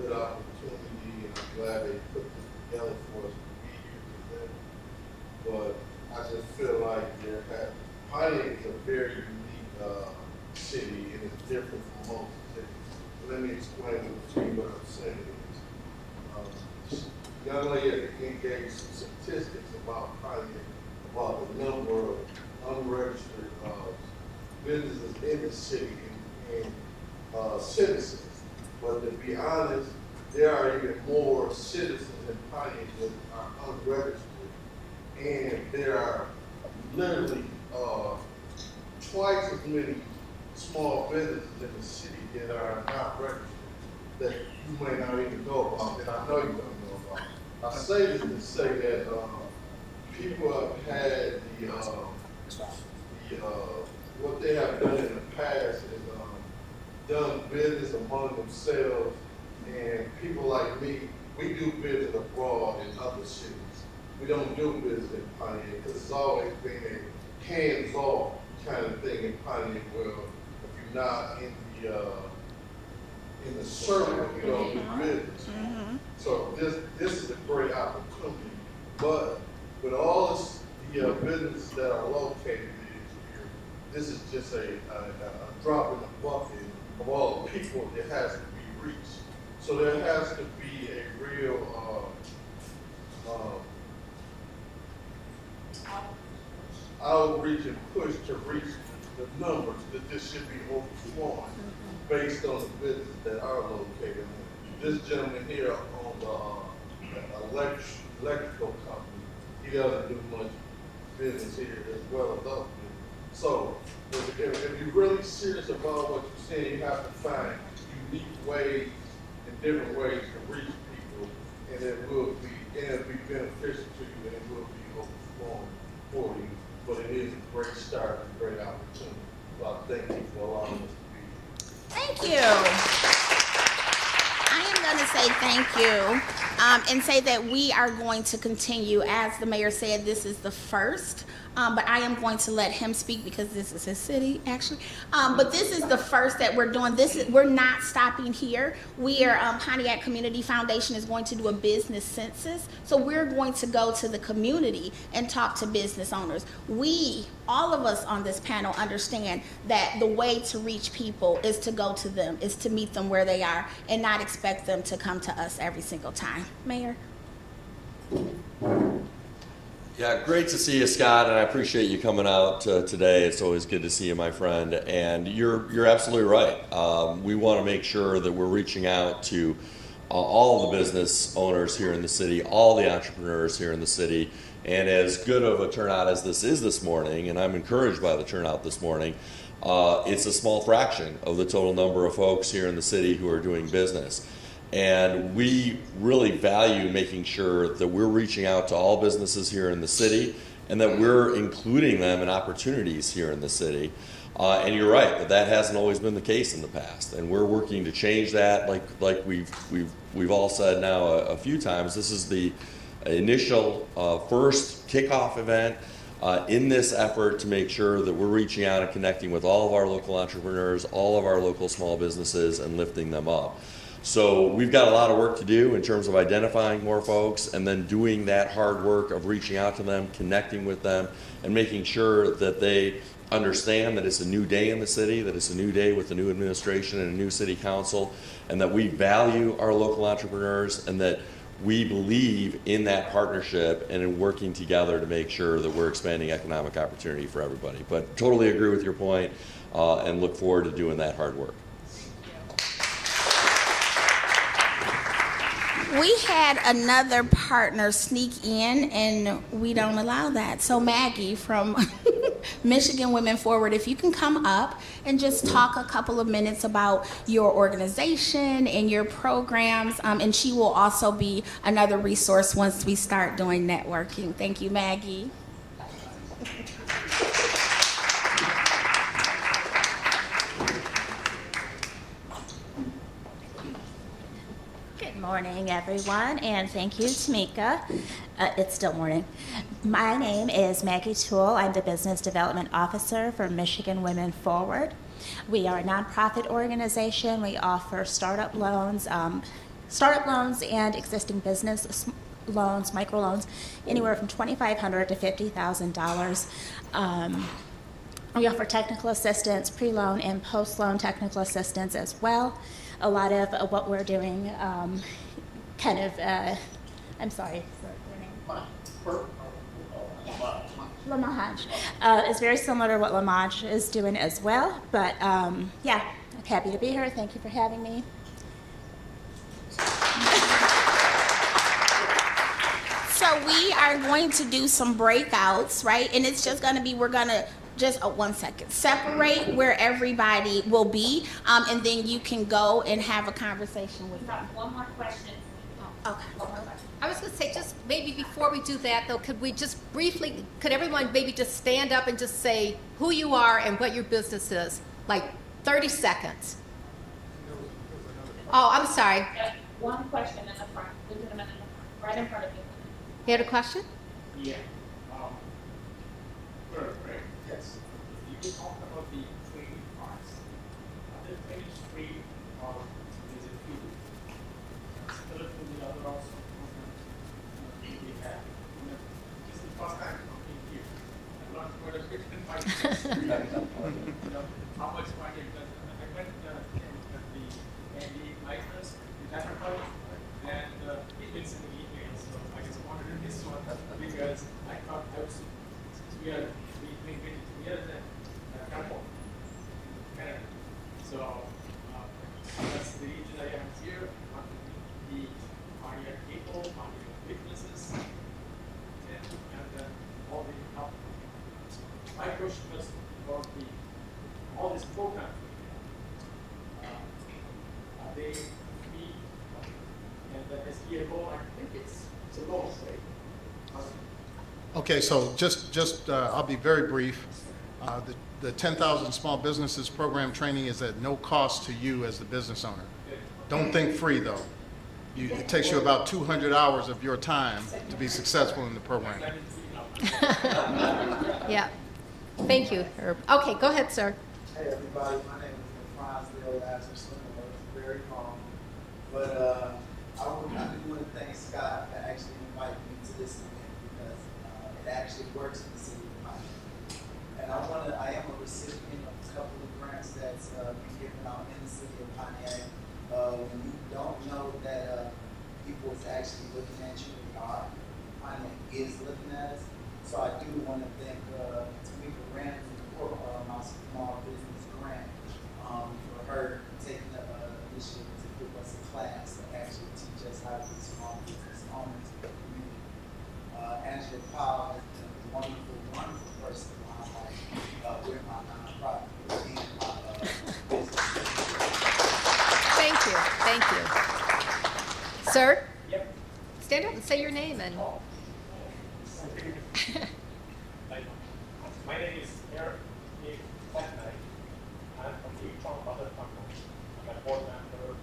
good opportunity, and I'm glad they put this together for us to be here today. But I just feel like Pontiac is a very unique city, and it's different from most cities. Let me explain to you what I'm saying is. Young lady gave some statistics about Pontiac, about the number of unregistered businesses in the city and citizens. But to be honest, there are even more citizens in Pontiac that are unregistered. And there are literally twice as many small businesses in the city that are not registered, that you may not even know about, that I know you don't know about. I say this to say that people have had what they have done in the past is done business among themselves, and people like me, we do business abroad in other cities. We don't do business in Pontiac because it's always been a hands-off kind of thing in Pontiac. Well, if you're not in the circle, you don't do business. Mm-hmm. So this is a great opportunity. But with all the businesses that are located here, this is just a drop in the bucket of all the people that has to be reached. So there has to be a real outreach and push to reach the numbers that this should be overflowing based on the businesses that are located. This gentleman here on the electrical company, he doesn't do much business here as well as other business. So if you're really serious about what you're saying, you have to find unique ways and different ways to reach people, and it'll be beneficial to you, and it will be overflowing for you. But it is a great start and a great opportunity. So I thank you for allowing us to be here. Thank you. I am going to say thank you and say that we are going to continue. As the mayor said, this is the first. But I am going to let him speak because this is his city, actually. But this is the first that we're doing. We're not stopping here. Pontiac Community Foundation is going to do a business census. So we're going to go to the community and talk to business owners. All of us on this panel understand that the way to reach people is to go to them, is to meet them where they are and not expect them to come to us every single time. Mayor? Yeah, great to see you, Scott, and I appreciate you coming out today. It's always good to see you, my friend. And you're absolutely right. We want to make sure that we're reaching out to all the business owners here in the city, all the entrepreneurs here in the city. And as good of a turnout as this is this morning, and I'm encouraged by the turnout this morning, it's a small fraction of the total number of folks here in the city who are doing business. And we really value making sure that we're reaching out to all businesses here in the city and that we're including them in opportunities here in the city. And you're right, that hasn't always been the case in the past. And we're working to change that, like we've all said now a few times. This is the initial first kickoff event in this effort to make sure that we're reaching out and connecting with all of our local entrepreneurs, all of our local small businesses, and lifting them up. So we've got a lot of work to do in terms of identifying more folks and then doing that hard work of reaching out to them, connecting with them, and making sure that they understand that it's a new day in the city, that it's a new day with a new administration and a new city council, and that we value our local entrepreneurs and that we believe in that partnership and in working together to make sure that we're expanding economic opportunity for everybody. But totally agree with your point and look forward to doing that hard work. We had another partner sneak in, and we don't allow that. So Maggie from Michigan Women Forward, if you can come up and just talk a couple of minutes about your organization and your programs, and she will also be another resource once we start doing networking. Thank you, Maggie. Good morning, everyone, and thank you, Tamika. It's still morning. My name is Maggie Toole. I'm the Business Development Officer for Michigan Women Forward. We are a nonprofit organization. We offer startup loans and existing business loans, microloans, anywhere from $2,500 to $50,000. We offer technical assistance, pre-loan and post-loan technical assistance as well. A lot of what we're doing I'm sorry. Lamage is very similar to what Lamage is doing as well. But yeah, I'm happy to be here. Thank you for having me. So we are going to do some breakouts, right? And it's just going to be, we're going to just, 1 second, separate where everybody will be, and then you can go and have a conversation with them. One more question. Okay. I was going to say, just maybe before we do that, though, could we just briefly, could everyone maybe just stand up and just say who you are and what your business is? Like 30 seconds. Oh, I'm sorry. One question in the front. There's a gentleman in the front, right in front of you. You had a question? Yeah. Yes. You can talk about the training parts. The training stream or is it few? Similar to the other also we have. This is the first time coming here. I'm not going to fit in my how much money it does. I went the Andy Meisner's Entrepreneurship and he's been sending emails, so I just wanted this one because I thought I was since we are together at Campbell, Canada. So that's the reason I am here. I want to meet the Pontiac people, Pontiac businesses, and all the help. My question was about all these programs. Are they free? And the SDFO, I think it's a low rate. Okay, so just I'll be very brief. The 10,000 Small Businesses Program training is at no cost to you as the business owner. Don't think free, though. It takes you about 200 hours of your time to be successful in the program. Yeah. Thank you, Herb. Okay, go ahead, sir. Hey everybody, my name is TRamsey Associates. It's very long, but I would want to thank Scott for actually inviting me to this event because it actually works in the city of Pontiac. And I am a recipient of a couple of grants that's been given out in the city of Pontiac. When you don't know that people is actually looking at you, they are. Pontiac is looking at us. So I do want to thank Tamika Ramsey for my small business grant, for her taking the initiative to give us a class to actually teach us how to be small business owners in the community. Angela Powell has been a wonderful person in my life with my nonprofit and my business. Thank you. Sir? Yep. Stand up and say your name and. My name is Eric Fatnay. I'm from the Toronto company. I'm a board member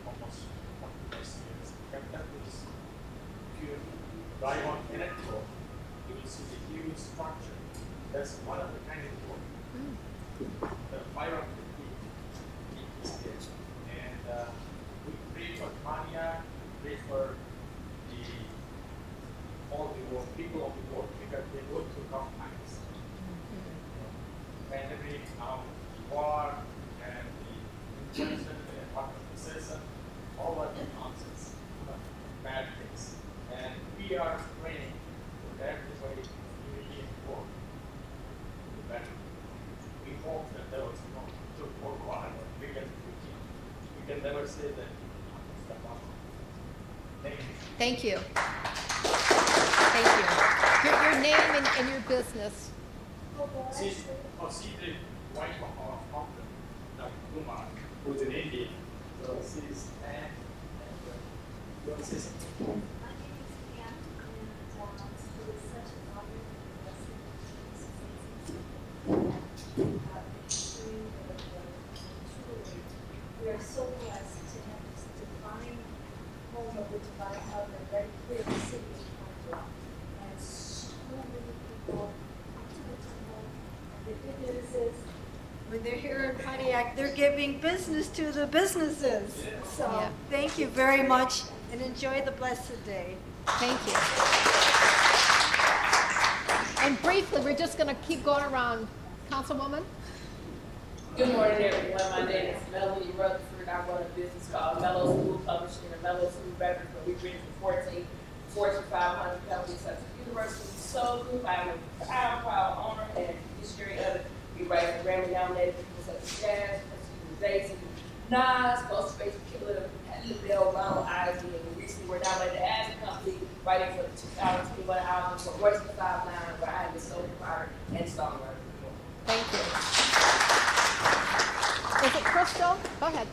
almost 20 years. If you drive on Connect Road, you will see the huge structure. That's one of the kind of work. The fire of the peak is there. And we pray for Pontiac, pray for all the world, people of the world, because they go through tough times. Pandemic, now the war, and the inflation, the apartmentization, all of the nonsense, bad things. And we are praying for everybody unity and work. That we hope that there was no to work on it because we can never say that step up. Thank you. Thank you. Thank you. Your name and your business. She's the wife of Compton, Dr. Kumar, who's in India. So she's and your sister. My name is Anne, and it is such an honor to be truly, we are so blessed to have this divine home of the divine love that right here in the city of Pontiac. And so many people come to the temple. And the good news is, when they're here in Pontiac, they're giving business to the businesses. So thank you very much and enjoy the blessed day. Thank you. And briefly, we're just going to keep going around. Councilwoman? Good morning, everyone. My name is Melanie Rutherford. I run a business called Mellow School Publishing and Mellow School Beverage, where we bring from 14 Fortune 500 companies such as University Soul Group. I'm a proud owner, and this year and other, we write for Grammy-nominated people such as Jazz, Daisy, Nas, Ghostface Killer, Bell, Ronald Isley, and recently we're nominated as a company writing for the 2021 album for Royce the 5'9", where I am the sole proprietor and songwriter. Thank you. Is it Crystal? Go ahead.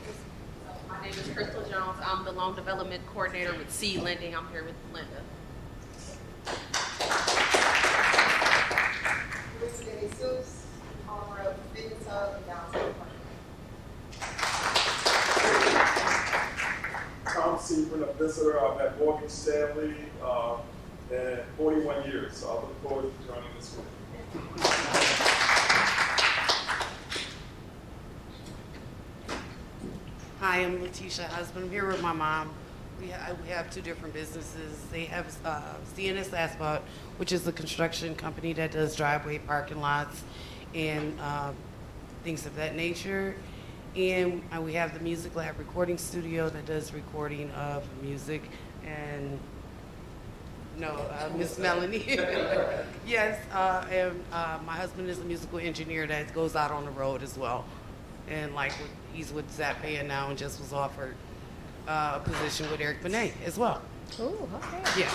My name is Crystal Jones. I'm the loan development coordinator with Seed Lending. I'm here with Linda. Jesus, owner of the Fitness Hub in downtown Tom Seaman, a visitor. I've had Morgan Stanley in 41 years, so I look forward to joining this group. Hi, I'm Letitia Husband. I'm here with my mom. We have two different businesses. They have CNS Asphalt, which is a construction company that does driveway, parking lots, and things of that nature. And we have the Music Lab Recording Studio that does recording of music. And Miss Melanie. Yes, and my husband is a musical engineer that goes out on the road as well. And he's with Zap Band now and just was offered a position with Eric Benet as well. Ooh, okay. Yes.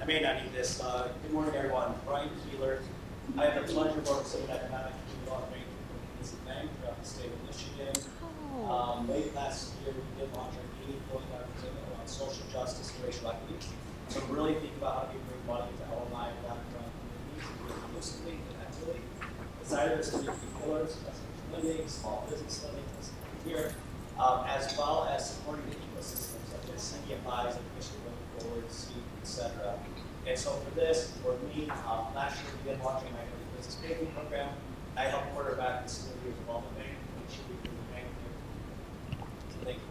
I may not need this. Good morning, everyone. Brian Keeler. I have the pleasure of overseeing economic development in this bank throughout the state of Michigan. Late last year, we did launch our $80 billion around social justice and racial equity. So really think about how do you bring money to LMI and downtown communities inclusively and actively. Decided to be key pillars, lending, small business lending, here, as well as supporting the ecosystem such as CDFIs and Michigan Women Forward, SEED, etc. And so for this, for me, last year we did launching my early business banking program. I helped quarterback the School Year Development Bank, which should be the bank. Thank you.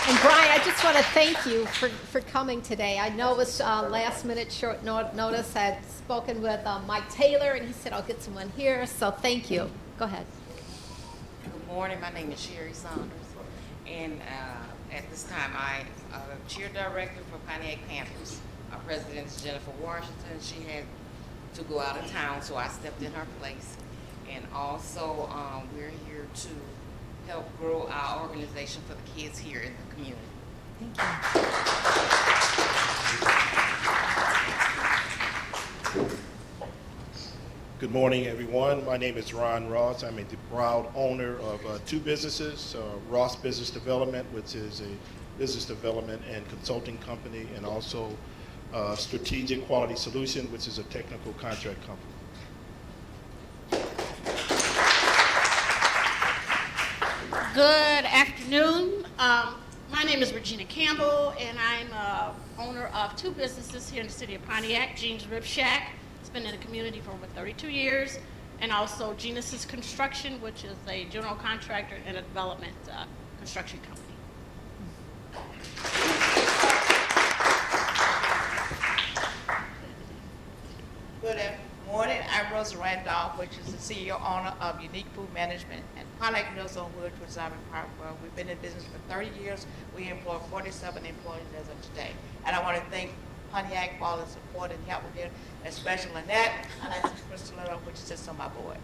And Brian, I just want to thank you for coming today. I know it was last minute short notice. I had spoken with Mike Taylor, and he said, I'll get someone here, so thank you. Go ahead. Good morning. My name is Sherry Saunders, and at this time I am cheer director for Pontiac Panthers. Our president is Jennifer Washington. She had to go out of town, so I stepped in her place. And also, we're here to help grow our organization for the kids here in the community. Thank you. Good morning, everyone. My name is Ron Ross. I'm the proud owner of two businesses, Ross Business Development, which is a business development and consulting company, and also Strategic Quality Solution, which is a technical contract company. Good afternoon. My name is Regina Campbell, and I'm owner of two businesses here in the city of Pontiac, Jean's Rib Shack. It's been in the community for over 32 years, and also Genesis Construction, which is a general contractor and a development construction company. Good morning. I'm Rosa Randolph, which is the CEO owner of Unique Food Management and Pontiac Mills on Wood, which I'm in Parkwell. We've been in business for 30 years. We employ 47 employees as of today. And I want to thank Pontiac for all the support and help here, especially Lynette, and I just Crystal Little, which sits on my board.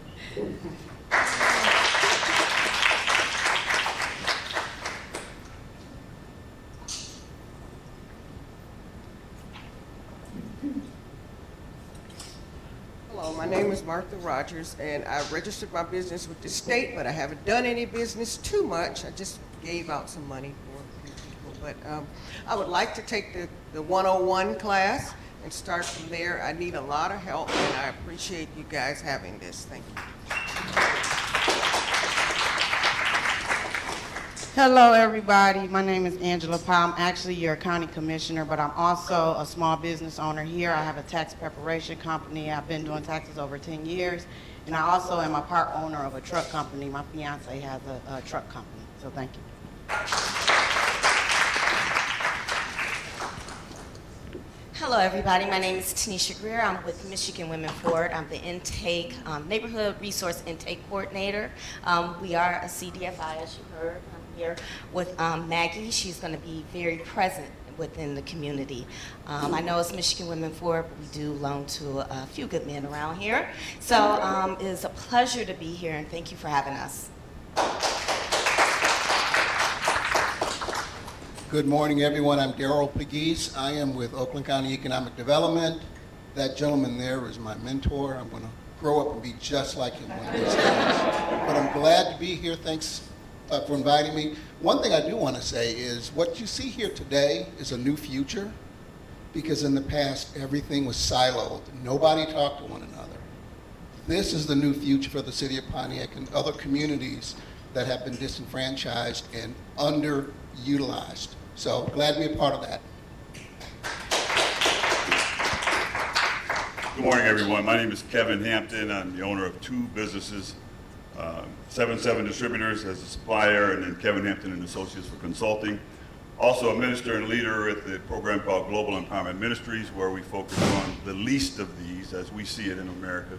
Hello, my name is Martha Rogers, and I registered my business with the state, but I haven't done any business too much. I just gave out some money for a few people, but I would like to take the 101 class and start from there. I need a lot of help, and I appreciate you guys having this. Thank you. Hello, everybody. My name is Angela Powell. I'm actually your county commissioner, but I'm also a small business owner here. I have a tax preparation company. I've been doing taxes over 10 years, and I also am a part owner of a truck company. My fiance has a truck company, so thank you. Hello, everybody. My name is Tanisha Greer. I'm with Michigan Women Forward. I'm the intake, neighborhood resource intake coordinator. We are a CDFI, as you heard. I'm here with Maggie. She's going to be very present within the community. I know it's Michigan Women Forward, but we do loan to a few good men around here. So it is a pleasure to be here, and thank you for having us. Good morning, everyone. I'm Darrell Pegues. I am with Oakland County Economic Development. That gentleman there is my mentor. I'm going to grow up and be just like him one of these days. But I'm glad to be here. Thanks for inviting me. One thing I do want to say is what you see here today is a new future, because in the past, everything was siloed. Nobody talked to one another. This is the new future for the city of Pontiac and other communities that have been disenfranchised and underutilized. So glad to be a part of that. Good morning, everyone. My name is Kevin Hampton. I'm the owner of two businesses, 77 Distributors as a supplier, and then Kevin Hampton and Associates for consulting. Also a minister and leader at the program called Global Empowerment Ministries, where we focus on the least of these as we see it in America.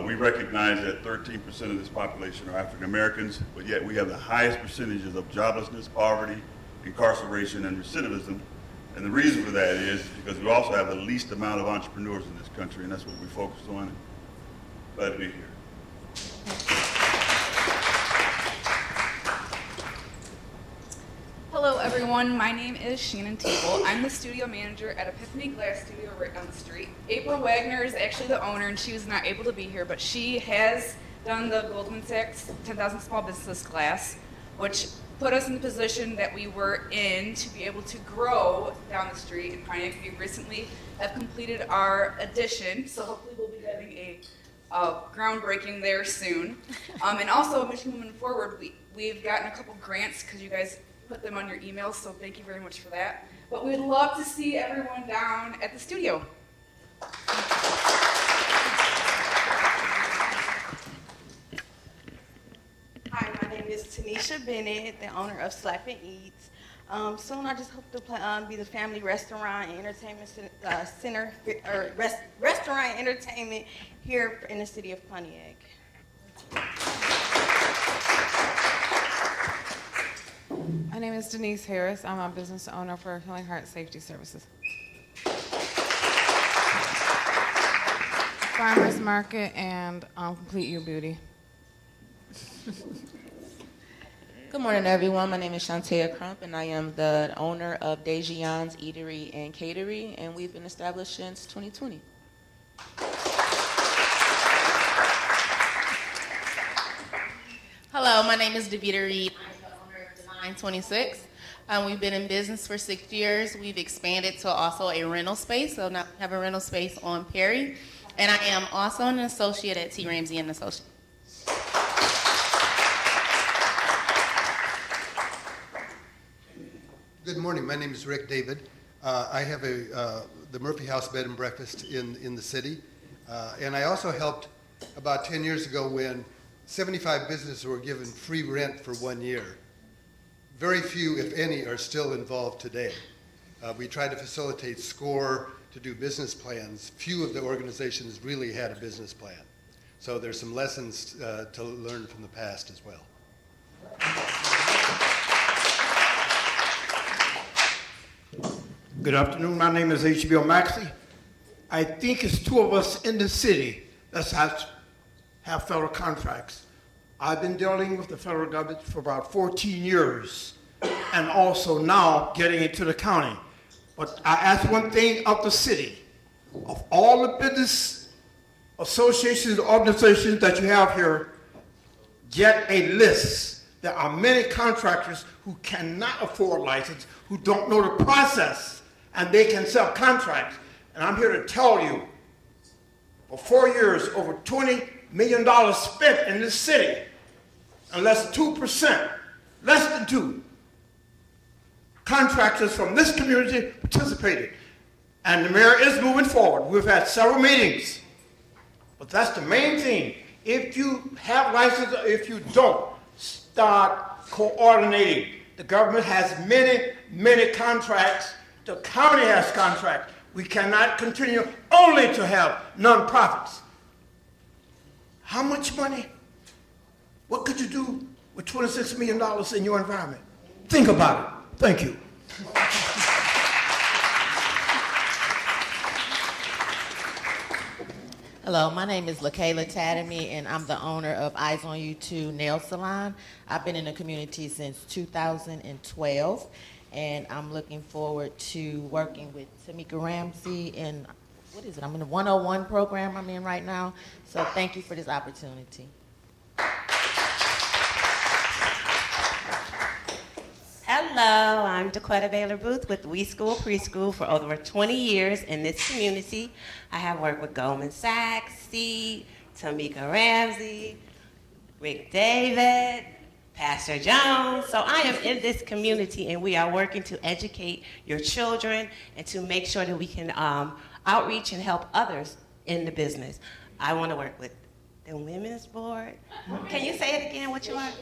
We recognize that 13% of this population are African Americans, but yet we have the highest percentages of joblessness, poverty, incarceration, and recidivism. And the reason for that is because we also have the least amount of entrepreneurs in this country, and that's what we focus on. Glad to be here. Hello, everyone. My name is Shannon Table. I'm the studio manager at Epiphany Glass Studio right down the street. April Wagner is actually the owner, and she was not able to be here, but she has done the Goldman Sachs 10,000 Small Business class, which put us in the position that we were in to be able to grow down the street in Pontiac. We recently have completed our addition, so hopefully we'll be having groundbreaking there soon. And also, Michigan Women Forward, we've gotten a couple grants because you guys put them on your emails, so thank you very much for that. But we'd love to see everyone down at the studio. Hi, my name is Tanisha Bennett, the owner of Slap and Eats. Soon I just hope to be the family restaurant and entertainment center, or restaurant and entertainment here in the city of Pontiac. My name is Denise Harris. I'm a business owner for Healing Heart Safety Services. Farmers Market and Complete You Beauty. Good morning, everyone. My name is Shantea Crump, and I am the owner of Dejion's Eatery and Catery, and we've been established since 2020. Hello, my name is Davita Reed. I'm the owner of Design 26. We've been in business for 6 years. We've expanded to also a rental space, so now we have a rental space on Perry. And I am also an associate at TRamsey Associates. Good morning. My name is Rick David. I have the Murphy House Bed and Breakfast in the city. And I also helped about 10 years ago when 75 businesses were given free rent for 1 year. Very few, if any, are still involved today. We tried to facilitate SCORE to do business plans. Few of the organizations really had a business plan. So there's some lessons to learn from the past as well. Good afternoon. My name is HBO Maxey. I think it's 2 of us in the city that have federal contracts. I've been dealing with the federal government for about 14 years and also now getting into the county. But I ask one thing of the city. Of all the business associations and organizations that you have here, get a list. There are many contractors who cannot afford license, who don't know the process, and they can sell contracts. And I'm here to tell you, for 4 years, over $20 million spent in this city, and less than 2%, less than 2, contractors from this community participated. And the mayor is moving forward. We've had several meetings. But that's the main thing. If you have license or if you don't, start coordinating. The government has many, many contracts. The county has contracts. We cannot continue only to have nonprofits. How much money? What could you do with $26 million in your environment? Think about it. Thank you. Hello, my name is LaKayla Tadamy, and I'm the owner of Eyes on You 2 Nail Salon. I've been in the community since 2012, and I'm looking forward to working with Tamika Ramsey in, what is it? I'm in the 101 program I'm in right now, so thank you for this opportunity. Hello, I'm Dakota Baylor Booth with We School Preschool for over 20 years in this community. I have worked with Goldman Sachs, Steve, Tamika Ramsey, Rick David, Pastor Jones. So I am in this community and we are working to educate your children and to make sure that we can outreach and help others in the business. I want to work with the Women's Board. Can you say it again, what you want?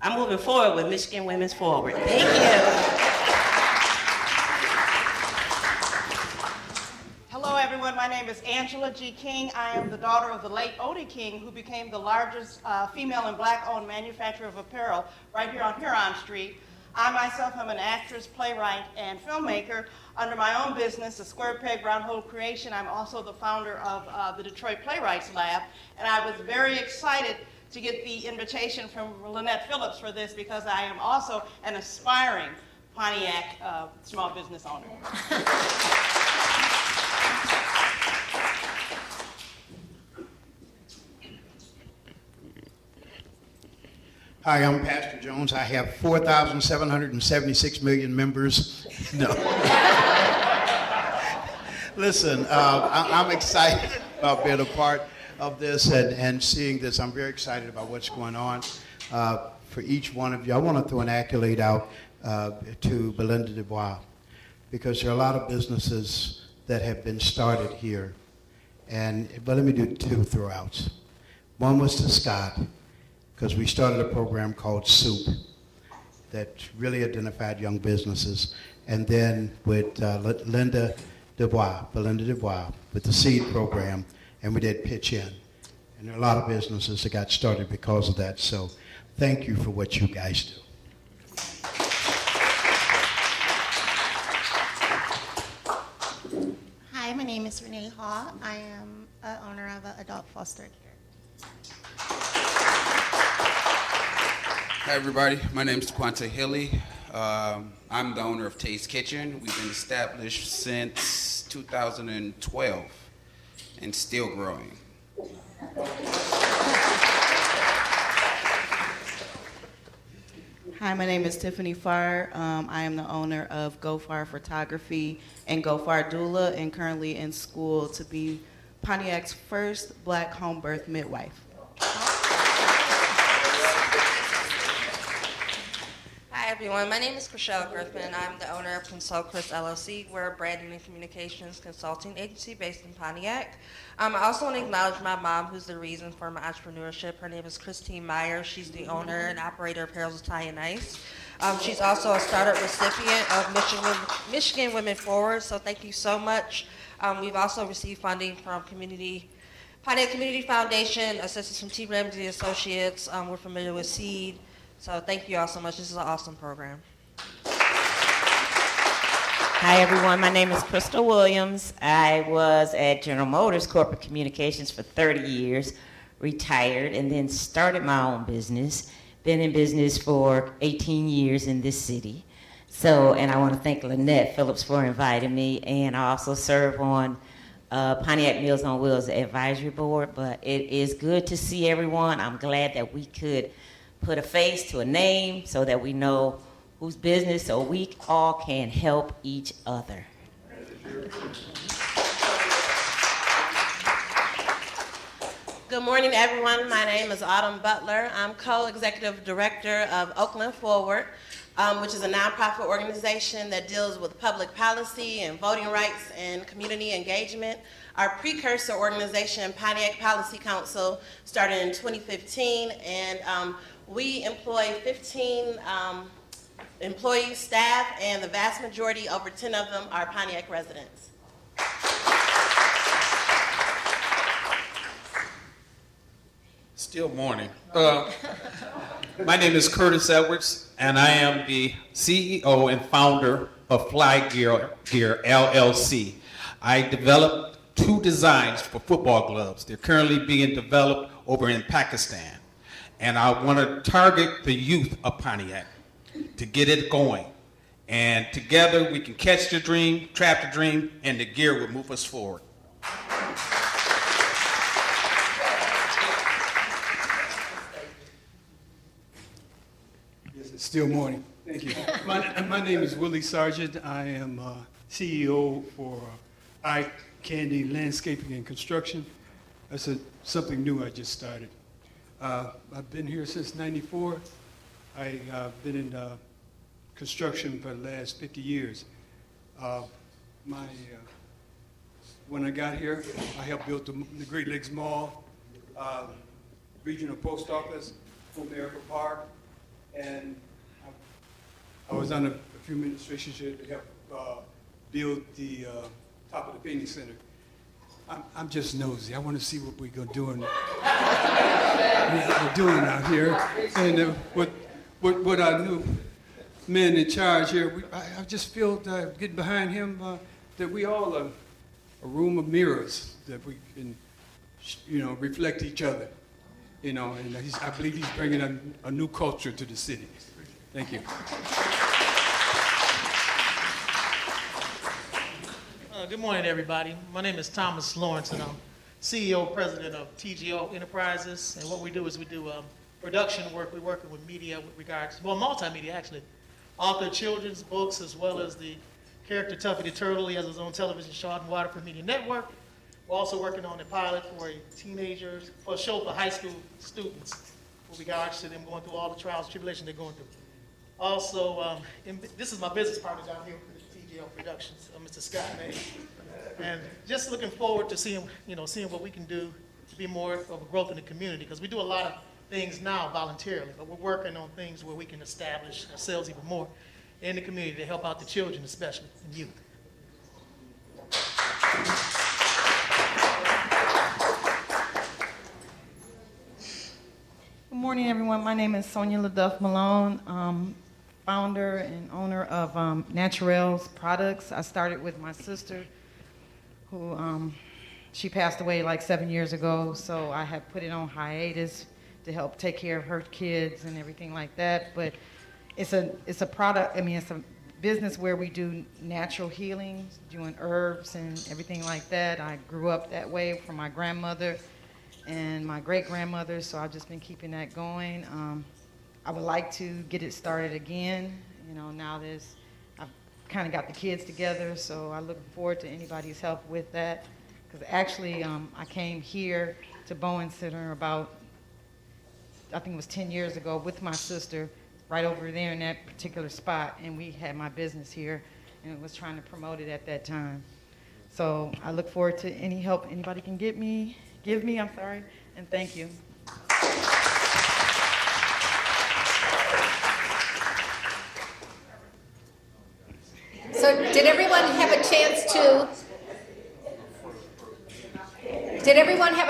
I'm moving forward with Michigan Women's Forward. Thank you. Hello, everyone. My name is Angela G. King. I am the daughter of the late Odie King, who became the largest female and black-owned manufacturer of apparel right here on Huron Street. I myself am an actress, playwright, and filmmaker. Under my own business, the Square Peg Round Hole Creation, I'm also the founder of the Detroit Playwrights Lab, and I was very excited to get the invitation from Lynette Phillips for this because I am also an aspiring Pontiac small business owner. Hi, I'm Pastor Jones. I have 4,776 million members. No. Listen, I'm excited about being a part of this and seeing this. I'm very excited about what's going on. For each one of you, I want to throw an accolade out to Belinda Dubois, because there are a lot of businesses that have been started here. But let me do two throwouts. One was to Scott, because we started a program called SOUP that really identified young businesses. And then with Belinda Dubois, with the SEED program, and we did Pitch In. And there are a lot of businesses that got started because of that. So thank you for what you guys do. Hi, my name is Renee Hall. I am owner of an adult foster care. Hi, everybody. My name is Quanta Hilly. I'm the owner of Taste Kitchen. We've been established since 2012 and still growing. Hi, my name is Tiffany Farr. I am the owner of Go Far Photography and Go Far Doula, and currently in school to be Pontiac's first Black home birth midwife. Hi everyone, my name is Chriselle Griffin. I'm the owner of Consult Chris LLC. We're a branding and communications consulting agency based in Pontiac. I also want to acknowledge my mom, who's the reason for my entrepreneurship. Her name is Christine Meyer. She's the owner and operator of Harold's Italian Ice. She's also a startup recipient of Michigan Women Forward, so thank you so much. We've also received funding from Pontiac Community Foundation, assistance from TRamsey Associates. We're familiar with SEED. So thank you all so much. This is an awesome program. Hi everyone, my name is Crystal Williams. I was at General Motors Corporate Communications for 30 years, retired, and then started my own business. Been in business for 18 years in this city. And I want to thank Lynette Phillips for inviting me, and I also serve on Pontiac Meals on Wheels Advisory Board, but it is good to see everyone. I'm glad that we could put a face to a name so that we know whose business, so we all can help each other. Good morning, everyone. My name is Autumn Butler. I'm co-executive director of Oakland Forward, which is a nonprofit organization that deals with public policy and voting rights and community engagement. Our precursor organization, Pontiac Policy Council, started in 2015, and we employ 15 employees, staff, and the vast majority, over 10 of them, are Pontiac residents. Still morning. My name is Curtis Edwards, and I am the CEO and founder of Fly Gear LLC. I developed 2 designs for football gloves. They're currently being developed over in Pakistan. And I want to target the youth of Pontiac to get it going. And together we can catch the dream, trap the dream, and the gear will move us forward. Yes, it's still morning. Thank you. My name is Willie Sargent. I am CEO for Eye Candy Landscaping and Construction. That's something new I just started. I've been here since '94. I've been in construction for the last 50 years. When I got here, I helped build the Great Lakes Mall, Regional Post Office, Home America Park, and I was on a few administrations here to help build the top of the Phoenix Center. I'm just nosy. I want to see what we're doing. We're doing out here, and what our new men in charge here. I just feel getting behind him that we all are a room of mirrors that we can, reflect each other. And I believe he's bringing a new culture to the city. Thank you. Good morning, everybody. My name is Thomas Lawrence, and I'm CEO, President of TGO Enterprises. And what we do is we do production work. We're working with media with regards, multimedia actually. Author children's books, as well as the character Tuffy the Turtle. He has his own television show out on Waterford Media Network. We're also working on a pilot for a show for high school students with regards to them going through all the trials and tribulations they're going through. Also, this is my business partner down here with TGL Productions, Mr. Scott May. And just looking forward to seeing what we can do to be more of a growth in the community, because we do a lot of things now voluntarily, but we're working on things where we can establish ourselves even more in the community to help out the children, especially, and youth. Good morning, everyone. My name is Sonia LaDuff Malone, founder and owner of Naturels Products. I started with my sister, who she passed away like 7 years ago, so I have put it on hiatus to help take care of her kids and everything like that. But it's a product. I mean, it's a business where we do natural healing, doing herbs and everything like that. I grew up that way from my grandmother and my great-grandmother, so I've just been keeping that going. I would like to get it started again. Now I've kind of got the kids together, so I look forward to anybody's help with that. Because actually, I came here to Bowen Center about, I think it was 10 years ago, with my sister, right over there in that particular spot, and we had my business here, and was trying to promote it at that time. So I look forward to any help anybody can give me, and thank you. So did everyone have a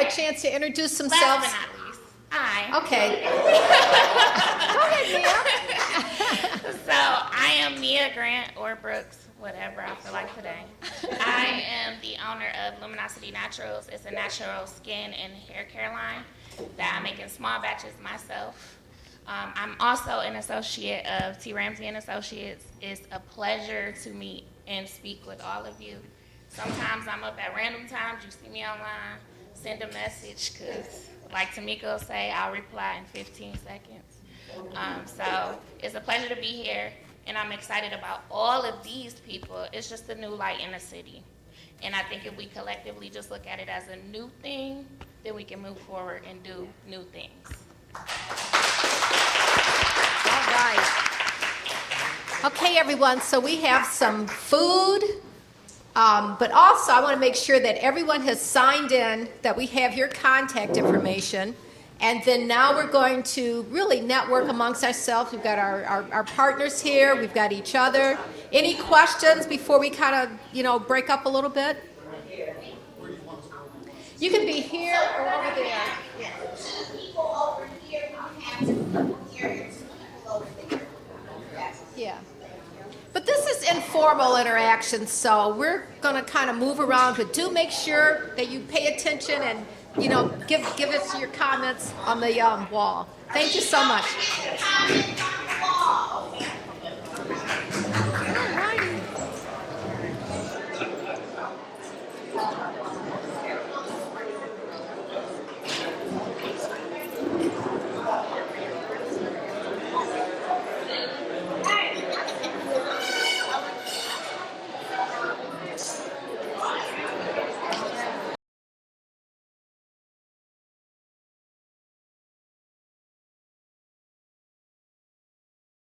chance to introduce themselves? Last but not least, I. Okay. Go ahead, Mia. So I am Mia Grant or Brooks, whatever I feel like today. I am the owner of Luminosity Naturals. It's a natural skin and hair care line that I make in small batches myself. I'm also an associate of TRamsey Associates. It's a pleasure to meet and speak with all of you. Sometimes I'm up at random times. You see me online, send a message, because like Tamika will say, I'll reply in 15 seconds. So it's a pleasure to be here, and I'm excited about all of these people. It's just a new light in the city. And I think if we collectively just look at it as a new thing, then we can move forward and do new things. All right. Okay, everyone, so we have some food, but also I want to make sure that everyone has signed in, that we have your contact information, and then now we're going to really network amongst ourselves. We've got our partners here, we've got each other. Any questions before we kind of, break up a little bit? You can be here or over there. People over here, have to here. Yeah. But this is informal interaction, so we're going to kind of move around, but do make sure that you pay attention and, give us your comments on the wall. Thank you so much.